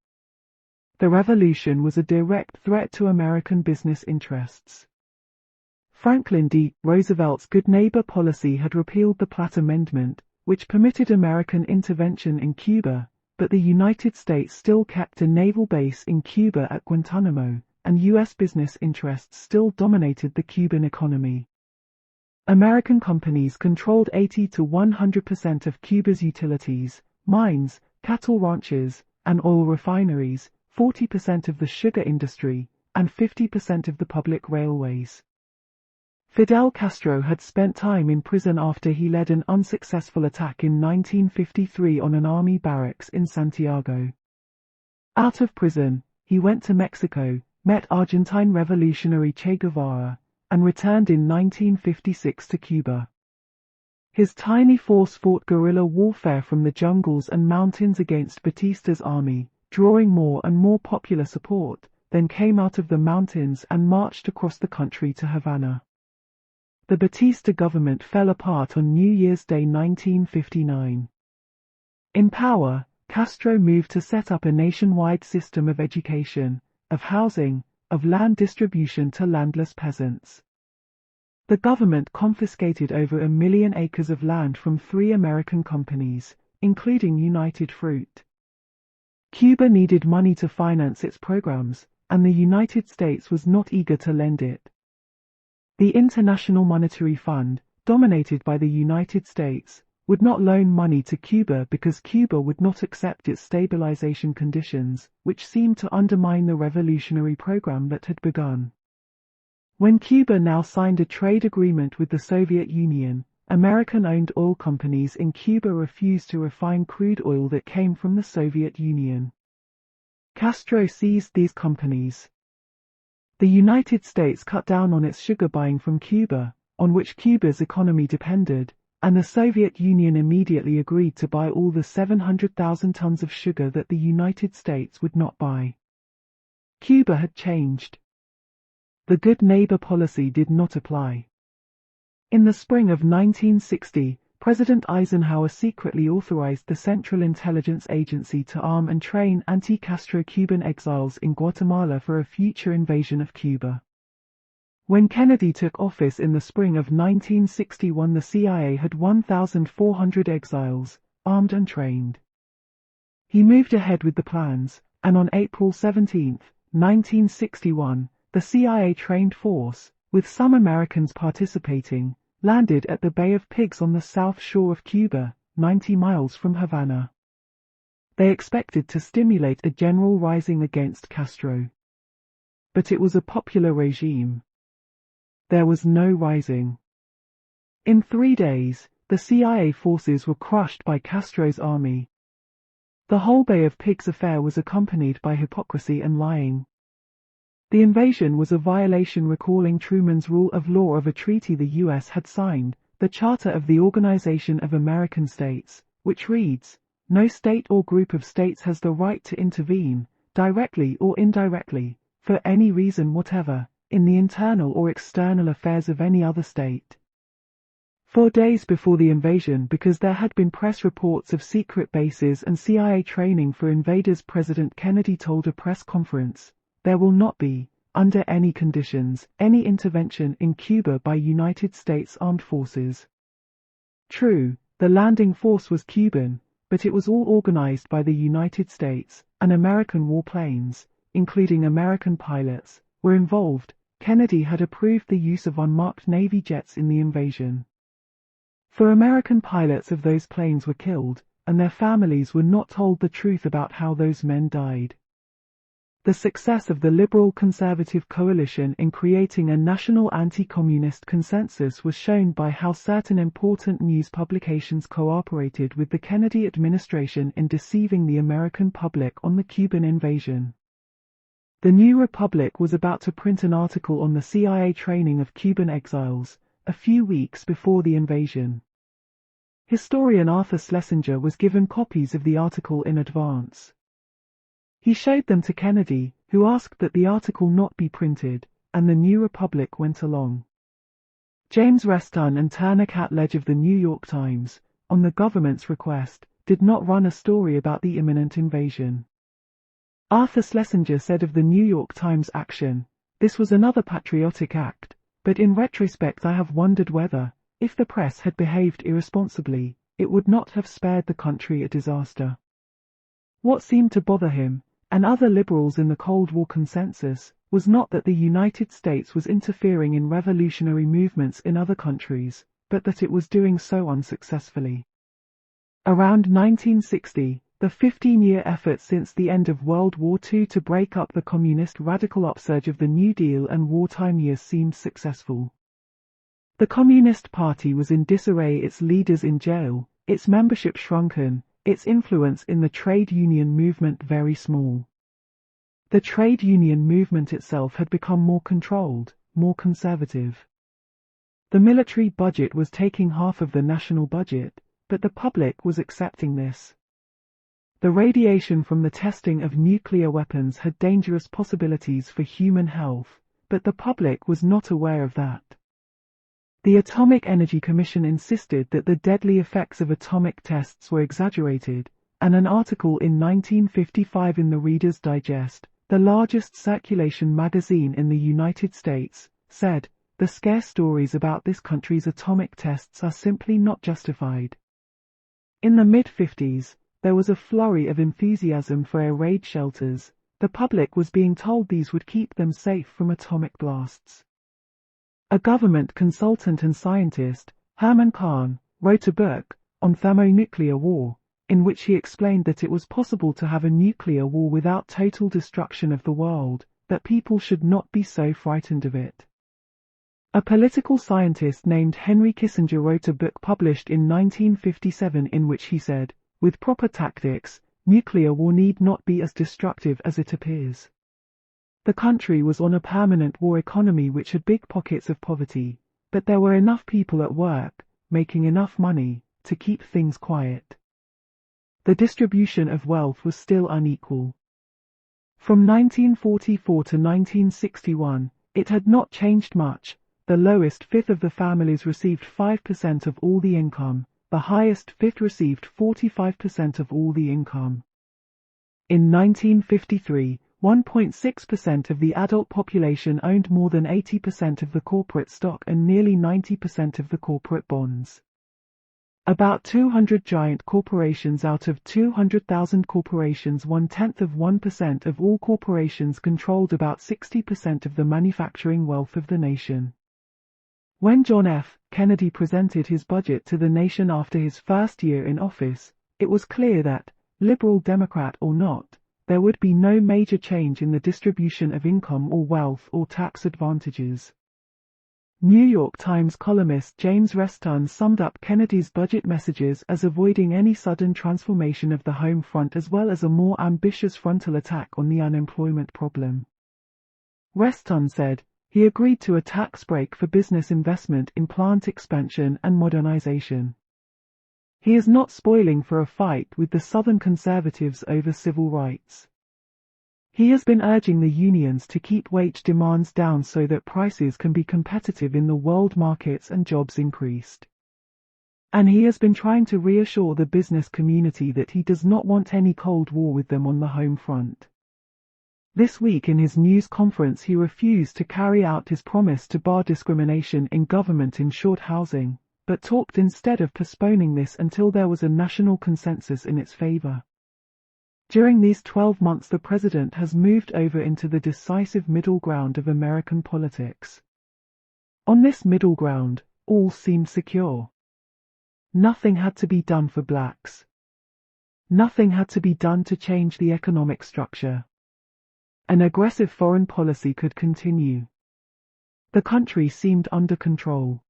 [SPEAKER 1] The revolution was a direct threat to American business interests. Franklin D. Roosevelt's Good Neighbor policy had repealed the Platt Amendment, which permitted American intervention in Cuba, but the United States still kept a naval base in Cuba at Guantanamo, and U.S. business interests still dominated the Cuban economy. American companies controlled 80 to 100% of Cuba's utilities, mines, cattle ranches, and oil refineries, 40% of the sugar industry, and 50% of the public railways. Fidel Castro had spent time in prison after he led an unsuccessful attack in 1953 on an army barracks in Santiago. Out of prison, he went to Mexico, met Argentine revolutionary Che Guevara, and returned in 1956 to Cuba. His tiny force fought guerrilla warfare from the jungles and mountains against Batista's army, drawing more and more popular support, then came out of the mountains and marched across the country to Havana. The Batista government fell apart on New Year's Day 1959. In power, Castro moved to set up a nationwide system of education, of housing, of land distribution to landless peasants. The government confiscated over 1 million acres of land from 3 American companies, including United Fruit. Cuba needed money to finance its programs, and the United States was not eager to lend it. The International Monetary Fund, dominated by the United States, would not loan money to Cuba because Cuba would not accept its stabilization conditions, which seemed to undermine the revolutionary program that had begun. When Cuba now signed a trade agreement with the Soviet Union, American-owned oil companies in Cuba refused to refine crude oil that came from the Soviet Union. Castro seized these companies. The United States cut down on its sugar buying from Cuba, on which Cuba's economy depended, and the Soviet Union immediately agreed to buy all the 700,000 tons of sugar that the United States would not buy. Cuba had changed. The Good Neighbor policy did not apply. In the spring of 1960, President Eisenhower secretly authorized the Central Intelligence Agency to arm and train anti-Castro Cuban exiles in Guatemala for a future invasion of Cuba. When Kennedy took office in the spring of 1961, the CIA had 1,400 exiles, armed and trained. He moved ahead with the plans, and on April 17, 1961, the CIA-trained force, with some Americans participating, landed at the Bay of Pigs on the south shore of Cuba, 90 miles from Havana. They expected to stimulate a general rising against Castro. But it was a popular regime. There was no rising. In 3 days, the CIA forces were crushed by Castro's army. The whole Bay of Pigs affair was accompanied by hypocrisy and lying. The invasion was a violation recalling Truman's rule of law of a treaty the U.S. had signed, the Charter of the Organization of American States, which reads, "No state or group of states has the right to intervene, directly or indirectly, for any reason whatever, in the internal or external affairs of any other state." 4 days before the invasion, because there had been press reports of secret bases and CIA training for invaders, President Kennedy told a press conference, "There will not be under any conditions, any intervention in Cuba by United States Armed Forces. True, the landing force was Cuban, but it was all organized by the United States, and American warplanes, including American pilots, were involved. Kennedy had approved the use of unmarked Navy jets in the invasion. 4 American pilots of those planes were killed, and their families were not told the truth about how those men died. The success of the liberal-conservative coalition in creating a national anti-communist consensus was shown by how certain important news publications cooperated with the Kennedy administration in deceiving the American public on the Cuban invasion. The New Republic was about to print an article on the CIA training of Cuban exiles, a few weeks before the invasion. Historian Arthur Schlesinger was given copies of the article in advance. He showed them to Kennedy, who asked that the article not be printed, and the New Republic went along. James Reston and Turner Catledge of the New York Times, on the government's request, did not run a story about the imminent invasion. Arthur Schlesinger said of the New York Times action, "This was another patriotic act, but in retrospect I have wondered whether, if the press had behaved irresponsibly, it would not have spared the country a disaster." What seemed to bother him, and other liberals in the Cold War consensus, was not that the United States was interfering in revolutionary movements in other countries, but that it was doing so unsuccessfully. Around 1960, the 15-year effort since the end of World War II to break up the communist radical upsurge of the New Deal and wartime years seemed successful. The Communist Party was in disarray, its leaders in jail, its membership shrunken, its influence in the trade union movement very small. The trade union movement itself had become more controlled, more conservative. The military budget was taking half of the national budget, but the public was accepting this. The radiation from the testing of nuclear weapons had dangerous possibilities for human health, but the public was not aware of that. The Atomic Energy Commission insisted that the deadly effects of atomic tests were exaggerated, and an article in 1955 in the Reader's Digest, the largest circulation magazine in the United States, said, "The scare stories about this country's atomic tests are simply not justified." In the mid-50s, there was a flurry of enthusiasm for air raid shelters. The public was being told these would keep them safe from atomic blasts. A government consultant and scientist, Herman Kahn, wrote a book, On Thermonuclear War, in which he explained that it was possible to have a nuclear war without total destruction of the world, that people should not be so frightened of it. A political scientist named Henry Kissinger wrote a book published in 1957 in which he said, "With proper tactics, nuclear war need not be as destructive as it appears." The country was on a permanent war economy which had big pockets of poverty, but there were enough people at work, making enough money, to keep things quiet. The distribution of wealth was still unequal. From 1944 to 1961, it had not changed much. The lowest fifth of the families received 5% of all the income, the highest fifth received 45% of all the income. In 1953, 1.6% of the adult population owned more than 80% of the corporate stock and nearly 90% of the corporate bonds. About 200 giant corporations out of 200,000 corporations, 0.1% of all corporations, controlled about 60% of the manufacturing wealth of the nation. When John F. Kennedy presented his budget to the nation after his first year in office, it was clear that, liberal Democrat or not, there would be no major change in the distribution of income or wealth or tax advantages. New York Times columnist James Reston summed up Kennedy's budget messages as avoiding any sudden transformation of the home front as well as a more ambitious frontal attack on the unemployment problem. Reston said, he agreed to a tax break for business investment in plant expansion and modernization. He is not spoiling for a fight with the Southern conservatives over civil rights. He has been urging the unions to keep wage demands down so that prices can be competitive in the world markets and jobs increased. And he has been trying to reassure the business community that he does not want any Cold War with them on the home front. This week in his news conference he refused to carry out his promise to bar discrimination in government-insured housing, but talked instead of postponing this until there was a national consensus in its favor. During these 12 months the president has moved over into the decisive middle ground of American politics. On this middle ground, all seemed secure. Nothing had to be done for blacks. Nothing had to be done to change the economic structure. An aggressive foreign policy could continue. The country seemed under control.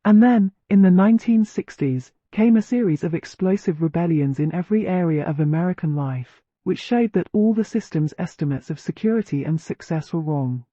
[SPEAKER 1] And then, in the 1960s, came a series of explosive rebellions in every area of American life, which showed that all the system's estimates of security and success were wrong.